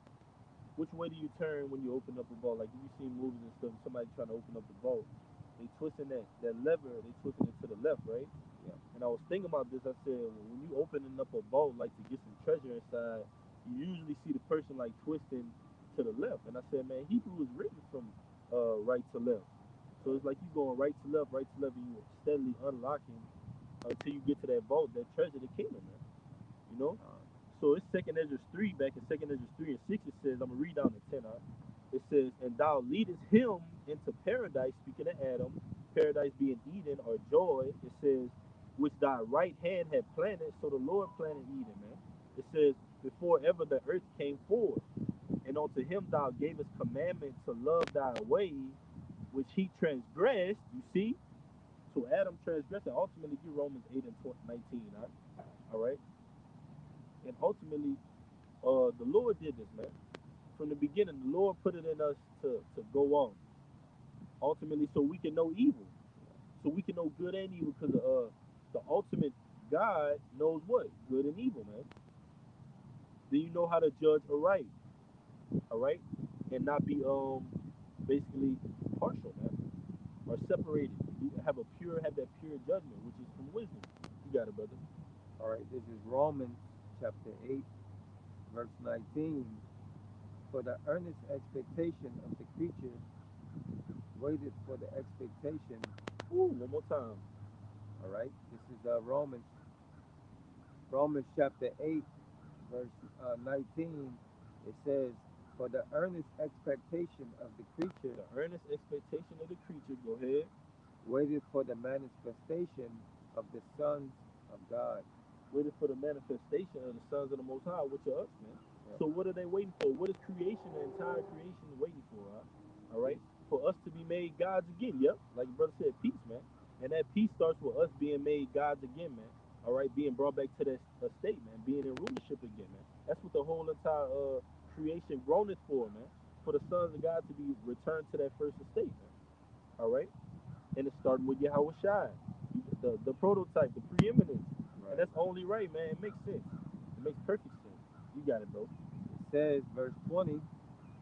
which way do you turn when you open up a vault? Like if you see movies and stuff, somebody trying to open up the vault, they twisting that lever, they twisting it to the left, right? Yeah. And I was thinking about this. I said, well, when you opening up a vault, like to get some treasure inside, you usually see the person like twisting to the left. And I said, man, Hebrew is written from right to left. So it's Right. like you going right to left, and you steadily unlocking until you get to that vault, that treasure, the kingdom, man. You know. Uh, So it's Second Ezra 3, back in Second Ezra 3:6. It says, I'm gonna read down to 10. It says, and thou leadest him into paradise. Speaking of Adam, paradise being Eden or joy. It says, which thy right hand had planted. So the Lord planted Eden, man. It says, before ever the earth came forth, and unto him thou gavest commandment to love thy way, which he transgressed. You see, so Adam transgressed, and ultimately get Romans 8 and 19. All right, and ultimately, the Lord did this, man. From the beginning, the Lord put it in us to go on. Ultimately, so we can know evil, so we can know good and evil, because the ultimate God knows what good and evil, man. Then you know how to judge all right, and not be basically partial, man, or separated. You have that pure judgment, which is from wisdom. You got it, brother. all right. This is Romans chapter 8, verse 19. For the earnest expectation of the creature waited for the expectation. Ooh, one more time. All right. This is Romans chapter 8, verse 19. It says, for the earnest expectation of the creature The earnest expectation of the creature. Go ahead. waited for the manifestation of the sons of God. Waiting for the manifestation of the sons of the Most High, which are us, man. Yep. So what are they waiting for? What is creation, the entire creation, waiting for? Huh? All right, for us to be made gods again. Yep, like your brother said, peace, man. And that peace starts with us being made gods again, man. All right, being brought back to that state, man. Being in rulership again, man. That's what the whole entire creation groaneth for, man. For the sons of God to be returned to that first estate, man. All right, and it's starting with Yahawashi, the prototype, the preeminence, and Right. that's only right, man. It makes sense. It makes perfect sense. You got it, bro. It says, verse 20,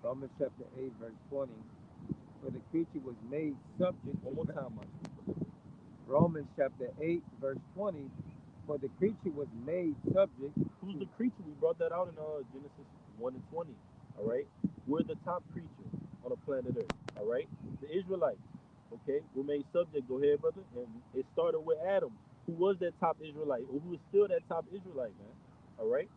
Romans chapter 8, verse 20, for the creature was made subject One to more time, my brother. Romans chapter 8, verse 20, for the creature was made subject Who's to the creature? We brought that out in Genesis 1 and 20. All right, we're the top creature on the planet Earth. All right, the Israelites. Okay, we're made subject. Go ahead, brother. And it started with Adam, who was that top Israelite, or who is still that top Israelite, man. All right,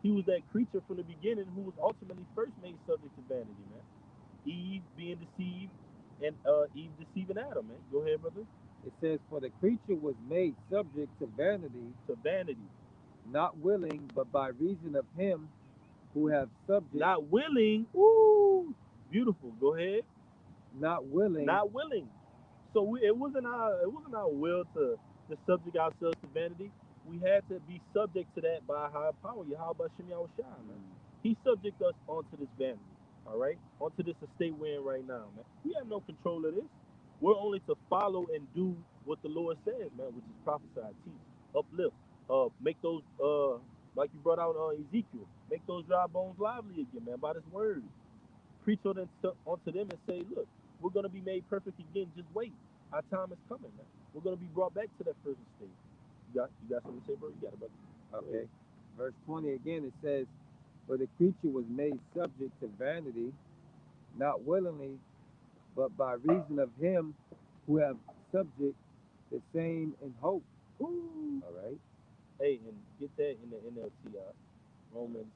he was that creature from the beginning who was ultimately first made subject to vanity, man. Eve being deceived, and Eve deceiving Adam, man. Go ahead, brother. it says, for the creature was made subject to vanity, To vanity. not willing, but by reason of him who have subject, Not willing. Ooh, beautiful. Go ahead. not willing, Not willing. So it wasn't our will to subject ourselves to vanity. We had to be subject to that by a higher power. Yahweh Shem Yahushua, man. mm, He subject us onto this vanity. All right, onto this estate we're in right now, man. We have no control of this. We're only to follow and do what the Lord says, man, which is prophesy, teach, uplift, make those Like you brought out Ezekiel, make those dry bones lively again, man, by this word. Preach onto them and say, look, we're going to be made perfect again. Just wait. Our time is coming, man. We're going to be brought back to that first state. You got something to say, bro? You got it, brother. Go ahead. Okay. Verse 20 again, it says, "For the creature was made subject to vanity, not willingly, but by reason of him who have subject the same in hope." Woo. All right. Hey, and get that in the NLT. Romans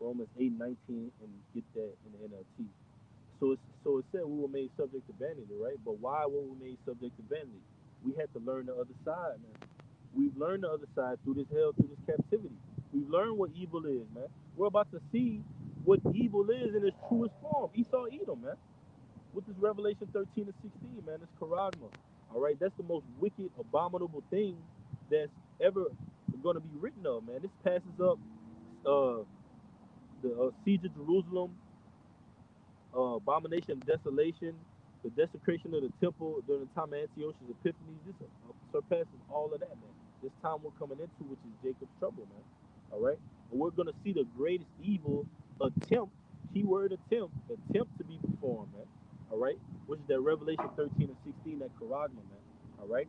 Romans 8:19, and get that in the NLT. So it said we were made subject to vanity, right? But why were we made subject to vanity? We had to learn the other side, man. We've learned the other side through this hell, through this captivity. We've learned what evil is, man. We're about to see what evil is in its truest form. Esau Edom, man. With this Revelation 13 and 16, man, it's charagma. All right, that's the most wicked, abominable thing that's ever going to be written of, man. This passes up uh, the siege of Jerusalem, abomination of desolation, the desecration of the temple during the time of Antiochus Epiphanes. This surpasses all of that, man. This time we're coming into, which is Jacob's trouble, man. All right, and we're gonna see the greatest evil attempt, keyword attempt to be performed, man. All right, which is that Revelation 13 and 16, that charagma, man. All right,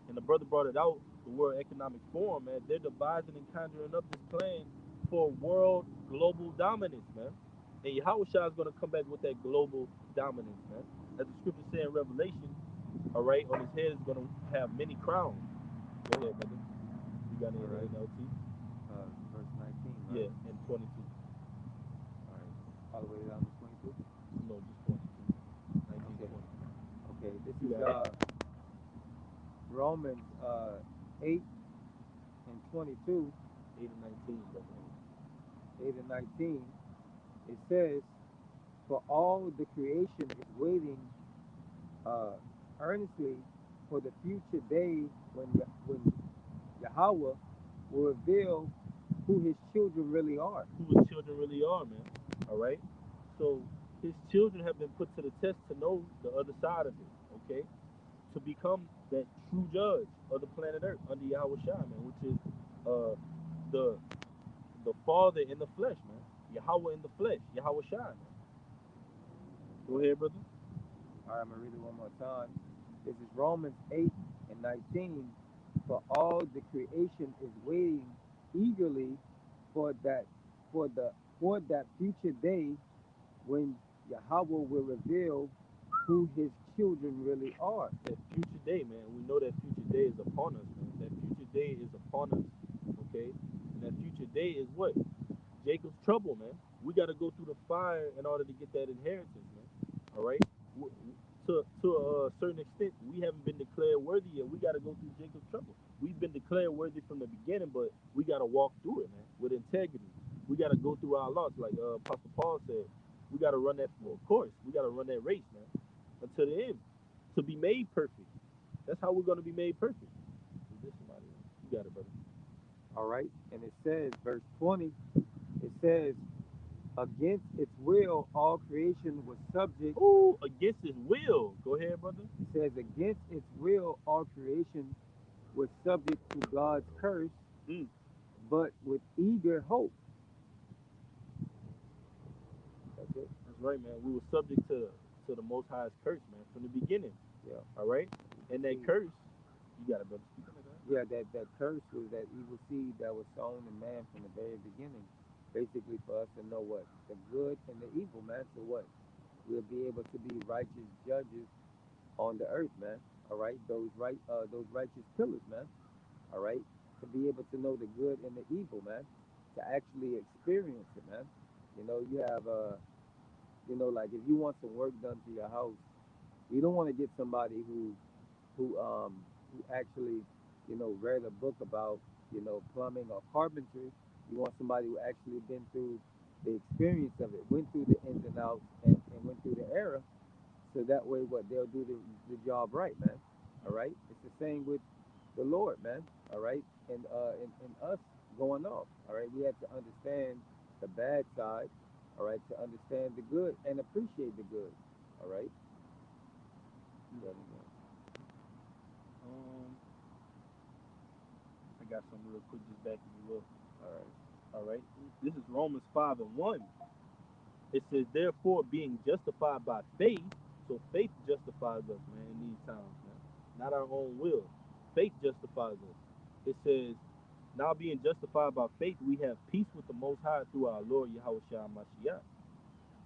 and the brother brought it out, the World Economic Forum, man. They're devising and conjuring up this plan for world global dominance, man. And Yahawashi is going to come back with that global dominance, man. As the scripture say in Revelation, all right, on his head is going to have many crowns. Go ahead, brother. You got any All right. NLT? Verse 19, right? Yeah, and 22. All right. All the way down to 22. No, just 22. 19, Okay. 20. Okay. This You is got it? Romans 8 and 22, 8 and 19, brother. 8 and 19. It says, "For all the creation is waiting uh, earnestly for the future day when Yahweh will reveal who his children really are." Who his children really are, man. All right? So his children have been put to the test to know the other side of it, okay? To become that true judge of the planet Earth under Yahweh Shai, man, which is uh, the the Father in the flesh, man. Yahweh in the flesh, Yahweh Shai, man. Go ahead, brother. All right, I'm going to read it one more time. This is Romans 8 and 19. "For all the creation is waiting eagerly for that for the for that future day when Yahweh will reveal who his children really are." That future day, man. We know that future day is upon us, man. That future day is upon us, okay? And that future day is what? Jacob's trouble, man. We got to go through the fire in order to get that inheritance, man. All right. To a certain extent, we haven't been declared worthy yet. We got to go through Jacob's trouble. We've been declared worthy from the beginning, but we got to walk through it, man, with integrity. We got to go through our loss, like Apostle Paul said. We got to run that full course. We got to run that race, man, until the end, to be made perfect. That's how we're going to be made perfect. Is this somebody? You got it, brother. All right. And it says, verse 20, it says, "Against its will, all creation was subject." Ooh, against his will. Go ahead, brother. It says, "Against its will, all creation was subject to God's curse, Mm. but with eager hope." That's it. That's right, man. We were subject to the Most High's curse, man, from the beginning. Yeah. All right, and that See, curse, you got it, brother. yeah, that curse was that evil seed that was sown in man from the very beginning. Basically, for us to know what the good and the evil, man. So what we'll be able to be righteous judges on the earth, man. All right, those righteous pillars, man. All right, to be able to know the good and the evil, man. To actually experience it, man. You have like if you want some work done to your house, you don't want to get somebody who actually read a book about plumbing or carpentry. You want somebody who actually been through the experience of it, went through the ins and outs, and went through the era, so that way what they'll do the job right, man. All right, it's the same with the Lord, man. All right, and us going off. All right, we have to understand the bad side. All right, to understand the good and appreciate the good. All right. Um, I I got some real quick, just backing you up. All right. All right. This is Romans 5 and 1. It says, therefore, being justified by faith, so faith justifies us, man, in these times, man. Not our own will. Faith justifies us. It says, now being justified by faith, we have peace with the Most High through our Lord Yahawashi Mashiach,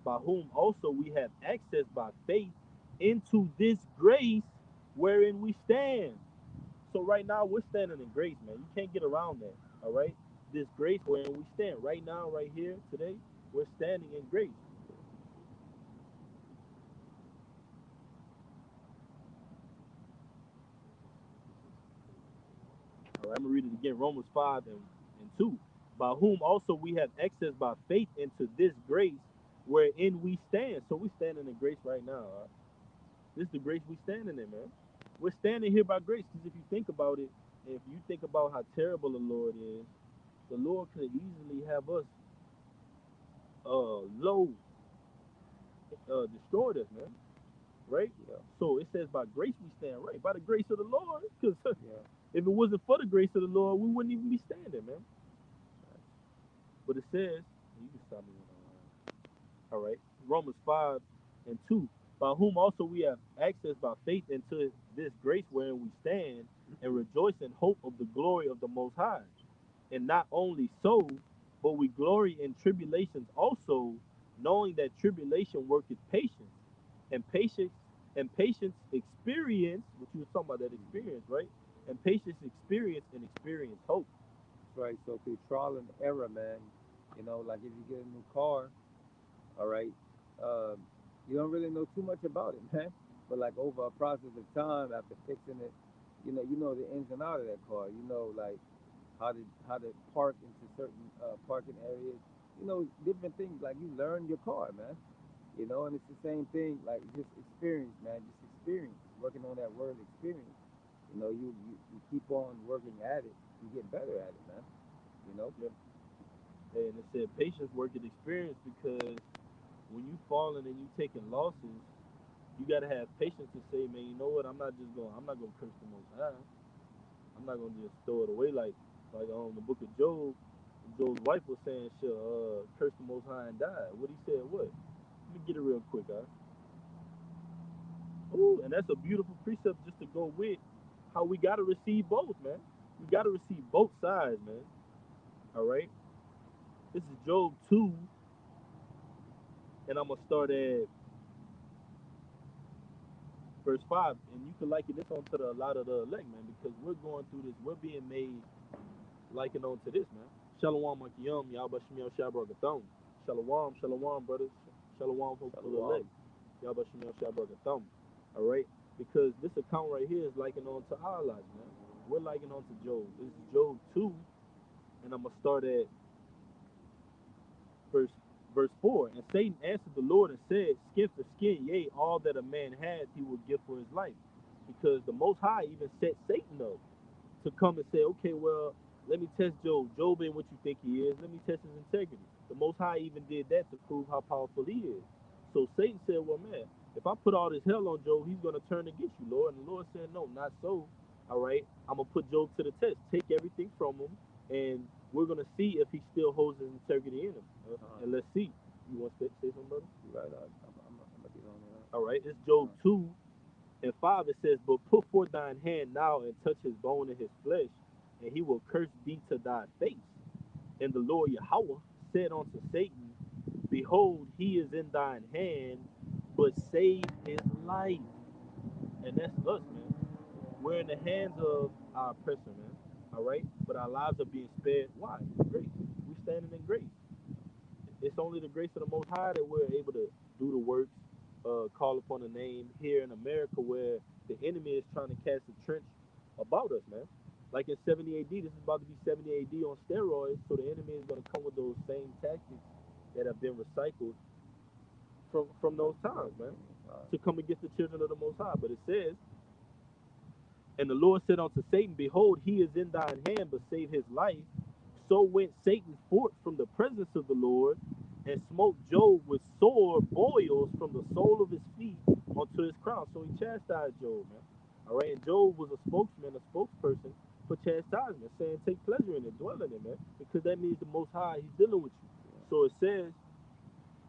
by whom also we have access by faith into this grace wherein we stand. So right now we're standing in grace, man. You can't get around that. All right. This grace wherein we stand right now, right here, today, we're standing in grace. All right, I'm gonna read it again. Romans 5 and 2. By whom also we have access by faith into this grace wherein we stand. So we're standing in grace right now. All right? This is the grace we standing in, man. We're standing here by grace because if you think about it, if you think about how terrible the Lord is, the Lord could easily have us low destroyed us, man. Right? Yeah. So it says by grace we stand, right? By the grace of the Lord. Because Yeah. if it wasn't for the grace of the Lord, we wouldn't even be standing, man. But it says, you can stop me when I'm all right. Romans 5 and 2. By whom also we have access by faith into this grace wherein we stand and rejoice in hope of the glory of the Most High. And not only so, but we glory in tribulations also, knowing that tribulation worketh patience, and patience experience, which you were talking about that experience, right? And patience experience and experience hope. That's right. So through trial and error, man, like if you get a new car, all right, um, you don't really know too much about it, man. But like over a process of time, after fixing it, you know the ins and outs of that car. You know, like how to park into certain parking areas. Different things. Like you learn your car, man. And it's the same thing. Like just experience, man. Just experience. Working on that word experience. You keep on working at it. You get better at it, man. You know. Yeah. And it said patience worketh experience because when you falling and you taking losses, you gotta have patience to say, man, you know what? I'm not gonna curse the Most High. I'm not gonna just throw it away like on the book of Job. Job's wife was saying, she'll curse the Most High and die. What he said, what? Let me get it real quick, huh? Ooh, and that's a beautiful precept just to go with how we gotta receive both, man. We gotta receive both sides, man. All right. This is Job 2, and I'm gonna start at verse 5, and you can liken this onto a lot of the elect, man, because we're going through this. We're being made likened onto this, man. Shalom, Makiyam, Yabashim Yashabragatham. Shalom, shalom, brothers. Shalom, hopeful elect. Shalom. Yabashim Yashabragatham. All right? Because this account right here is likened onto our lives, man. We're likened onto Job. This is Job 2, and I'm going to start at verse verse 4. And Satan answered the Lord and said, skin for skin, yea, all that a man had, he will give for his life. Because the Most High even set Satan up to come and say, okay, well, let me test Job. Job ain't what you think he is. Let me test his integrity. The Most High even did that to prove how powerful he is. So Satan said, well, man, if I put all this hell on Job, he's going to turn against you, Lord. And the Lord said, no, not so. All right, I'm going to put Job to the test. Take everything from him, and we're going to see if he still holds his integrity in him. Uh-huh. And let's see. You want to say something, brother? You right. I'm gonna get on there. All right, it's Job Uh, 2 and 5. It says, but put forth thine hand now and touch his bone and his flesh, and he will curse thee to thy face. And the Lord Yahweh said unto Satan, behold, he is in thine hand, but save his life. And that's us, man. We're in the hands of our oppressor, man. All right? But our lives are being spared. Why? Grace. We're standing in grace. It's only the grace of the Most High that we're able to do the works, call upon the name here in America where the enemy is trying to cast a trench about us, man. Like in 70 AD, this is about to be 70 AD on steroids, so the enemy is going to come with those same tactics that have been recycled from those times, man, to come against the children of the Most High. But it says, and the Lord said unto Satan, behold, he is in thine hand, but save his life. So went Satan forth from the presence of the Lord, and smote Job with sore boils from the sole of his feet unto his crown. So he chastised Job, man. All right, and Job was a spokesman, a spokesperson for chastisement, saying take pleasure in it, dwell in it, man, because that means the Most High He's dealing with you. So it says,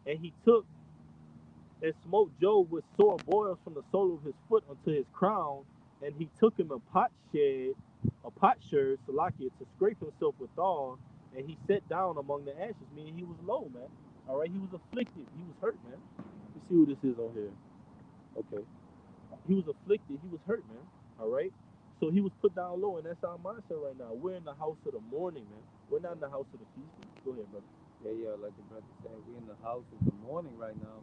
and he took and smote Job with sore boils from the sole of his foot unto his crown, and he took him a potsherd, Salakia, to scrape himself withal, and he sat down among the ashes, meaning he was low, man. All right, he was afflicted, he was hurt, man. You see who this is on here? Okay, he was afflicted, he was hurt, man. All right, so he was put down low, and that's our mindset right now. We're in the house of the mourning, man. We're not in the house of the feasting. Go ahead, brother. Yeah, like the brother said, we're in the house of the morning right now.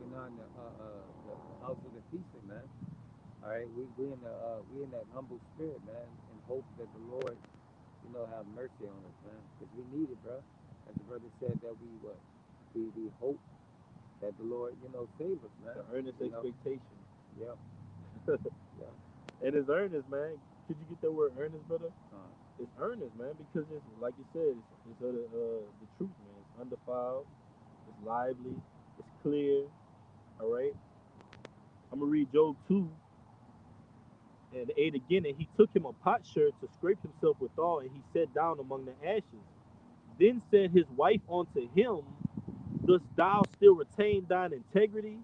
We're not in the house of the feasting, man. All right, we in that humble spirit, man, in hope that the Lord, have mercy on us, man, because we need it, bro. As the brother said, that we hope that the Lord, save us, man. The earnest expectation. Yeah, yeah. And it's earnest, man. Could you get that word earnest, brother? Uh, It's earnest, man, because it's like you said, it's the truth, man. It's undefiled, it's lively, it's clear. All right. I'm gonna read Job 2 and 8 again. And he took him a potsherd to scrape himself withal, and he sat down among the ashes. Then said his wife unto him, dost thou still retain thine integrity?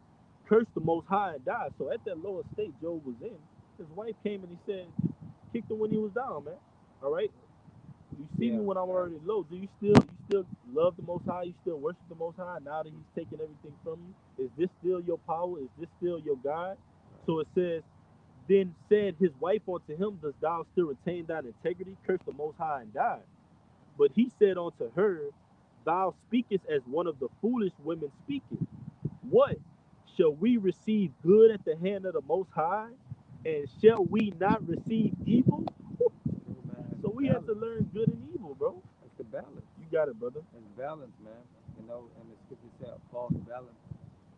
Curse the Most High and die. So at that lower state Job was in, his wife came and he said, kicked him when he was down, man. All right. You see me yeah, when I'm right, already low. Do you still love the Most High? You still worship the Most High now that He's taken everything from you? Is this still your power? Is this still your God? right. So it says, then said his wife unto him, dost thou still retain thine integrity? Curse the Most High and die. But he said unto her, thou speakest as one of the foolish women speaketh. What? Shall we receive good at the hand of the Most High? And shall we not receive evil? True, man. That's So the we have to balance. learn good and evil, bro. That's the balance. You got it, brother. That's balance, man. And the scripture said, a false balance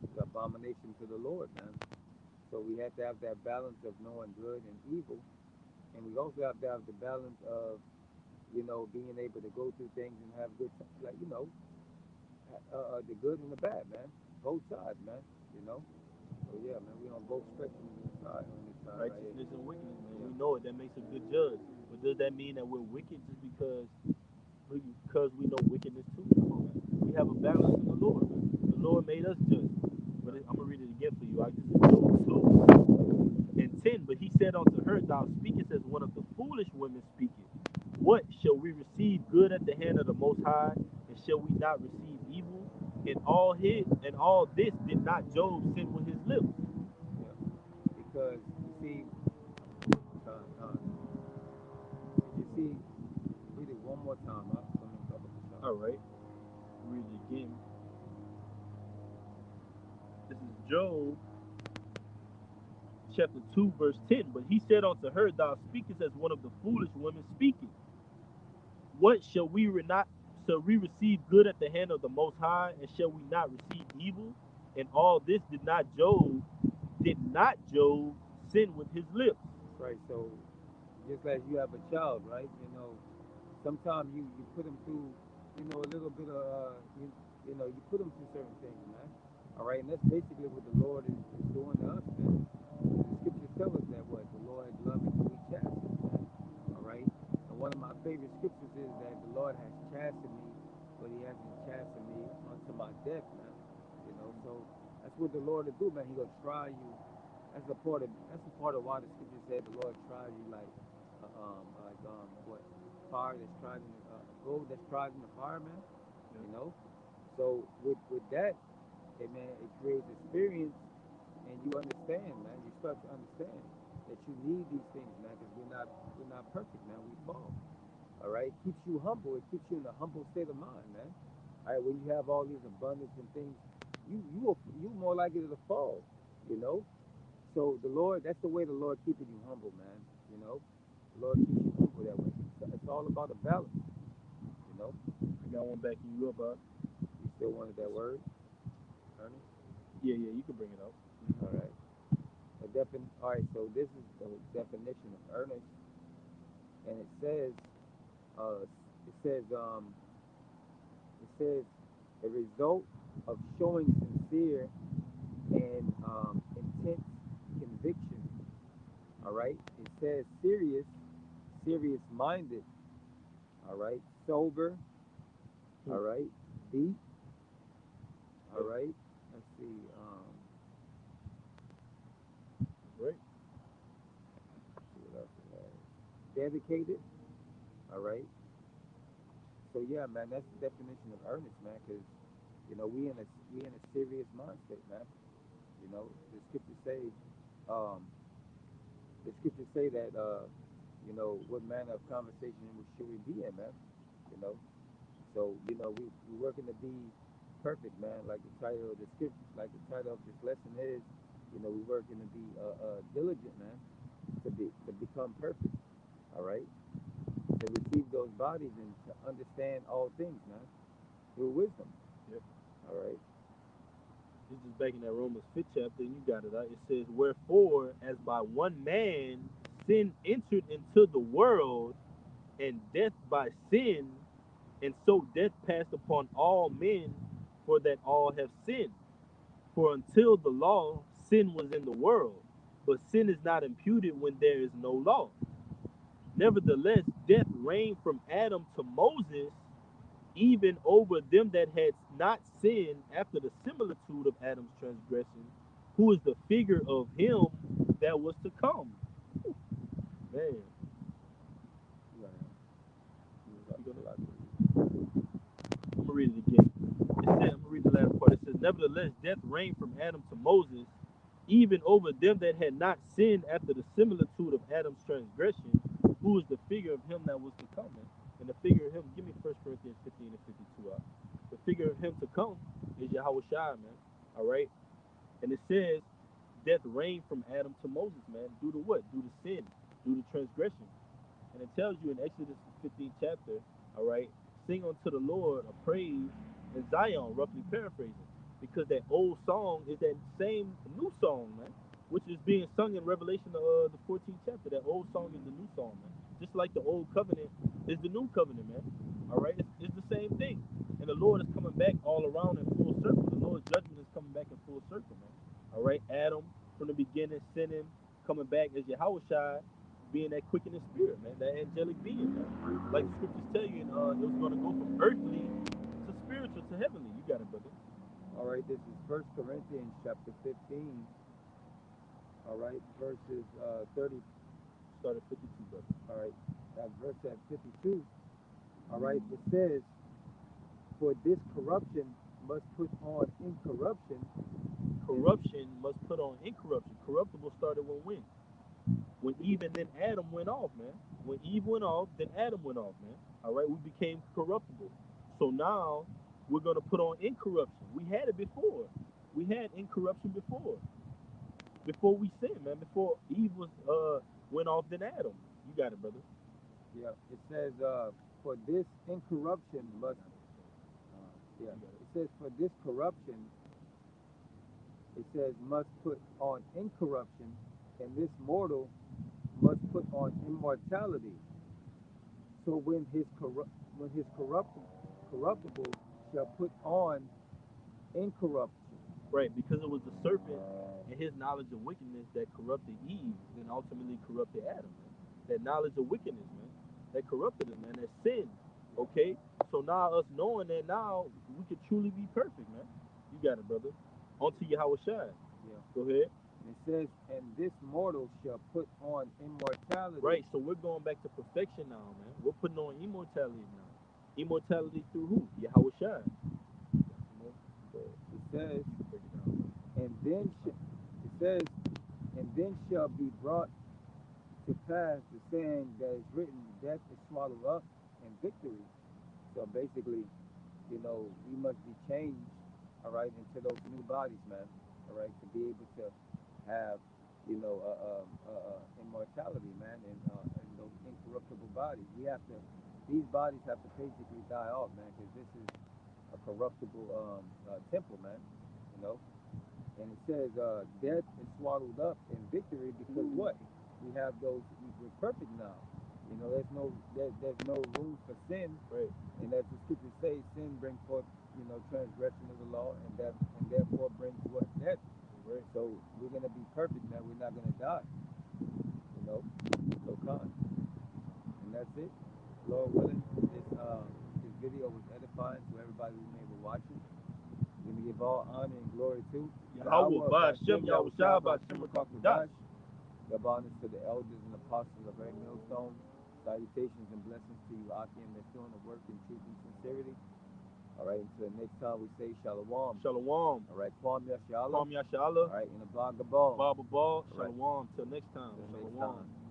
is abomination to the Lord, man. So we have to have that balance of knowing good and evil, and we also have to have the balance of being able to go through things and have good, like the good and the bad, man. Both sides, man. You know. So yeah, man, we on both spectrums on this side right here. Righteousness and wickedness, man. Yeah. We know it. That makes a good judge. But does that mean that we're wicked just because we know wickedness too? Come on, man. We have a balance in the Lord, man. The Lord made us just. But Right. I'm gonna read it again for you. I just Job 2 and 10. But he said unto her, thou speakest as one of the foolish women speaketh. What shall we receive good at the hand of the Most High, and shall we not receive evil? And all this did not Job sin with his lips. Yeah. Because you see, Con, you see, read it one more time. Let me cover this All out. right, read it again. This is Job chapter 2, verse 10. But he said unto her, thou speakest as one of the foolish women speaking. What shall we receive good at the hand of the Most High, and shall we not receive evil? And all this did not Job sin with his lips. Right. So just as you have a child, right? Sometimes you put them through, a little bit of, you put them through certain things, man. All right, and that's basically what the Lord is doing to us, man. The scriptures tell us that what the Lord loveth who He chastens, man. All right, and one of my favorite scriptures is that the Lord has chastened me, but He hasn't chastened me unto my death, man. So that's what the Lord will do, man. He gonna try you. That's a part of why the scripture said the Lord tries you what fire that's tried in the gold that's tried in the fire, man. Yeah. You know. So with that, hey, man, it creates experience, and you understand, man. You start to understand that you need these things, man, because we're not perfect, man. We fall. All right. It keeps you humble. It keeps you in a humble state of mind, man. All right. When you have all these abundance and things, you more likely to fall. You know. So the Lord, that's the way the Lord keeping you humble, man. You know, the Lord keeps you humble that way. It's all about a balance. You know, I got one backing you up, you still wanted that word, Ernest. Yeah, yeah, you can bring it out. All right. All right. So this is the definition of earnest, and uh, it says, it says, a result of showing sincere and intense conviction. All right. It says serious, serious minded, all right, sober, all right, deep, all Yeah, right. Let's see, right. see what else it has. Dedicated, all right. So yeah, man, that's the definition of earnest, man. Because we in a serious mind state, man. You know, um, the scriptures say that what manner of conversation should we be in, man? You know, so we working to be perfect, man. Like the title of the script, like the title of this lesson is, we working to be diligent, man, to become perfect. All right, to receive those bodies and to understand all things, man, through wisdom. Yep. All right. This is back in that Romans 5th chapter, and you got it. Right? It says, "Wherefore, as by one man sin entered into the world, and death by sin, and so death passed upon all men, for that all have sinned. For until the law, sin was in the world, but sin is not imputed when there is no law. Nevertheless, death reigned from Adam to Moses, even over them that had not sinned after the similitude of Adam's transgression, who is the figure of him that was to come." Man, Right. you gonna, Salaki. I'm gonna read it again. I'm gonna read the last part. It says, "Nevertheless, death reigned from Adam to Moses, even over them that had not sinned after the similitude of Adam's transgression, who is the figure of him that was to come." Man. And the figure of him, give me 1 Corinthians 15 and 52 out. The figure of him to come is Yahawashi, man. All right. And it says, death reigned from Adam to Moses, man. Due to what? Due to sin, due to transgression. And it tells you in Exodus 15th chapter, all right, sing unto the Lord a praise in Zion, roughly paraphrasing, because that old song is that same new song, man, which is being sung in Revelation, the 14th chapter. That old song is the new song, man. Just like the old covenant is the new covenant, man. All right, it's the same thing. And the Lord is coming back all around in full circle. The Lord's judgment is coming back in full circle, man. All right, Adam from the beginning sinning, coming back as Yahawashi, being that quickening spirit, man, that angelic being, man. Like the scriptures tell you, it was going to go from earthly to spiritual to heavenly. You got it, brother. All right. This is First Corinthians chapter 15. All right, verses 30. Start at 52, brother. All right, that verse at 52. All right, it says, "For this corruption must put on incorruption, and Corruption must put on incorruption. Corruptible started when? When Eve and then Adam went off, man. When Eve went off, then Adam went off, man. All right, we became corruptible. So now we're going to put on incorruption. We had it before. We had incorruption before we sinned, man. Before Eve was went off, then Adam. You got it, brother. yeah, it says, for this incorruption must, yeah, You got it. it says, for this corruption, it says, must put on incorruption, and this mortal must put on immortality. So when his corruptible shall put on incorruption. Right, because it was the serpent and his knowledge of wickedness that corrupted Eve, then ultimately corrupted Adam, man. That knowledge of wickedness, man, that corrupted us, man, that sin. Okay, so now us knowing that now we could truly be perfect, man. You got it, brother. Onto Yahweh Shai. Yeah. Go ahead. It says, and this mortal shall put on immortality. Right, so we're going back to perfection now, man. We're putting on immortality now. Immortality through who? Yahweh Shai. It says, Break it down. and then it says, and then shall be brought to pass the saying that is written, death is swallowed up in victory. So basically, we must be changed, all right, into those new bodies, man, all right, to be able to have, immortality, man, and those incorruptible bodies. These bodies have to basically die off, man, because this is a corruptible temple, man, you know. And it says, death is swallowed up in victory because what? We have we're perfect now. There's no room for sin. Right. And as the scriptures say, sin brings forth, transgression of the law, and therefore brings what? Death. Right. So we're going to be perfect now. We're not going to die, you know. So, Khan. And that's it. Lord willing, this video was edifying to everybody who may be watching. We're gonna give all honor and glory to Yahweh, Ba'ashem, Yahawashi, Ba'ashem, Rakakadash. Give honors to the elders and apostles of every millstone. Salutations and blessings to you, Akim, that's doing the work in truth and sincerity. All right, until the next time we say Shalom. Shalom. All right, Kwam Yashala. Kwam Yashala. All right, in the Bhagabal. Baba Ball. Right. Shalom. Till next time. Till next Shalom. time.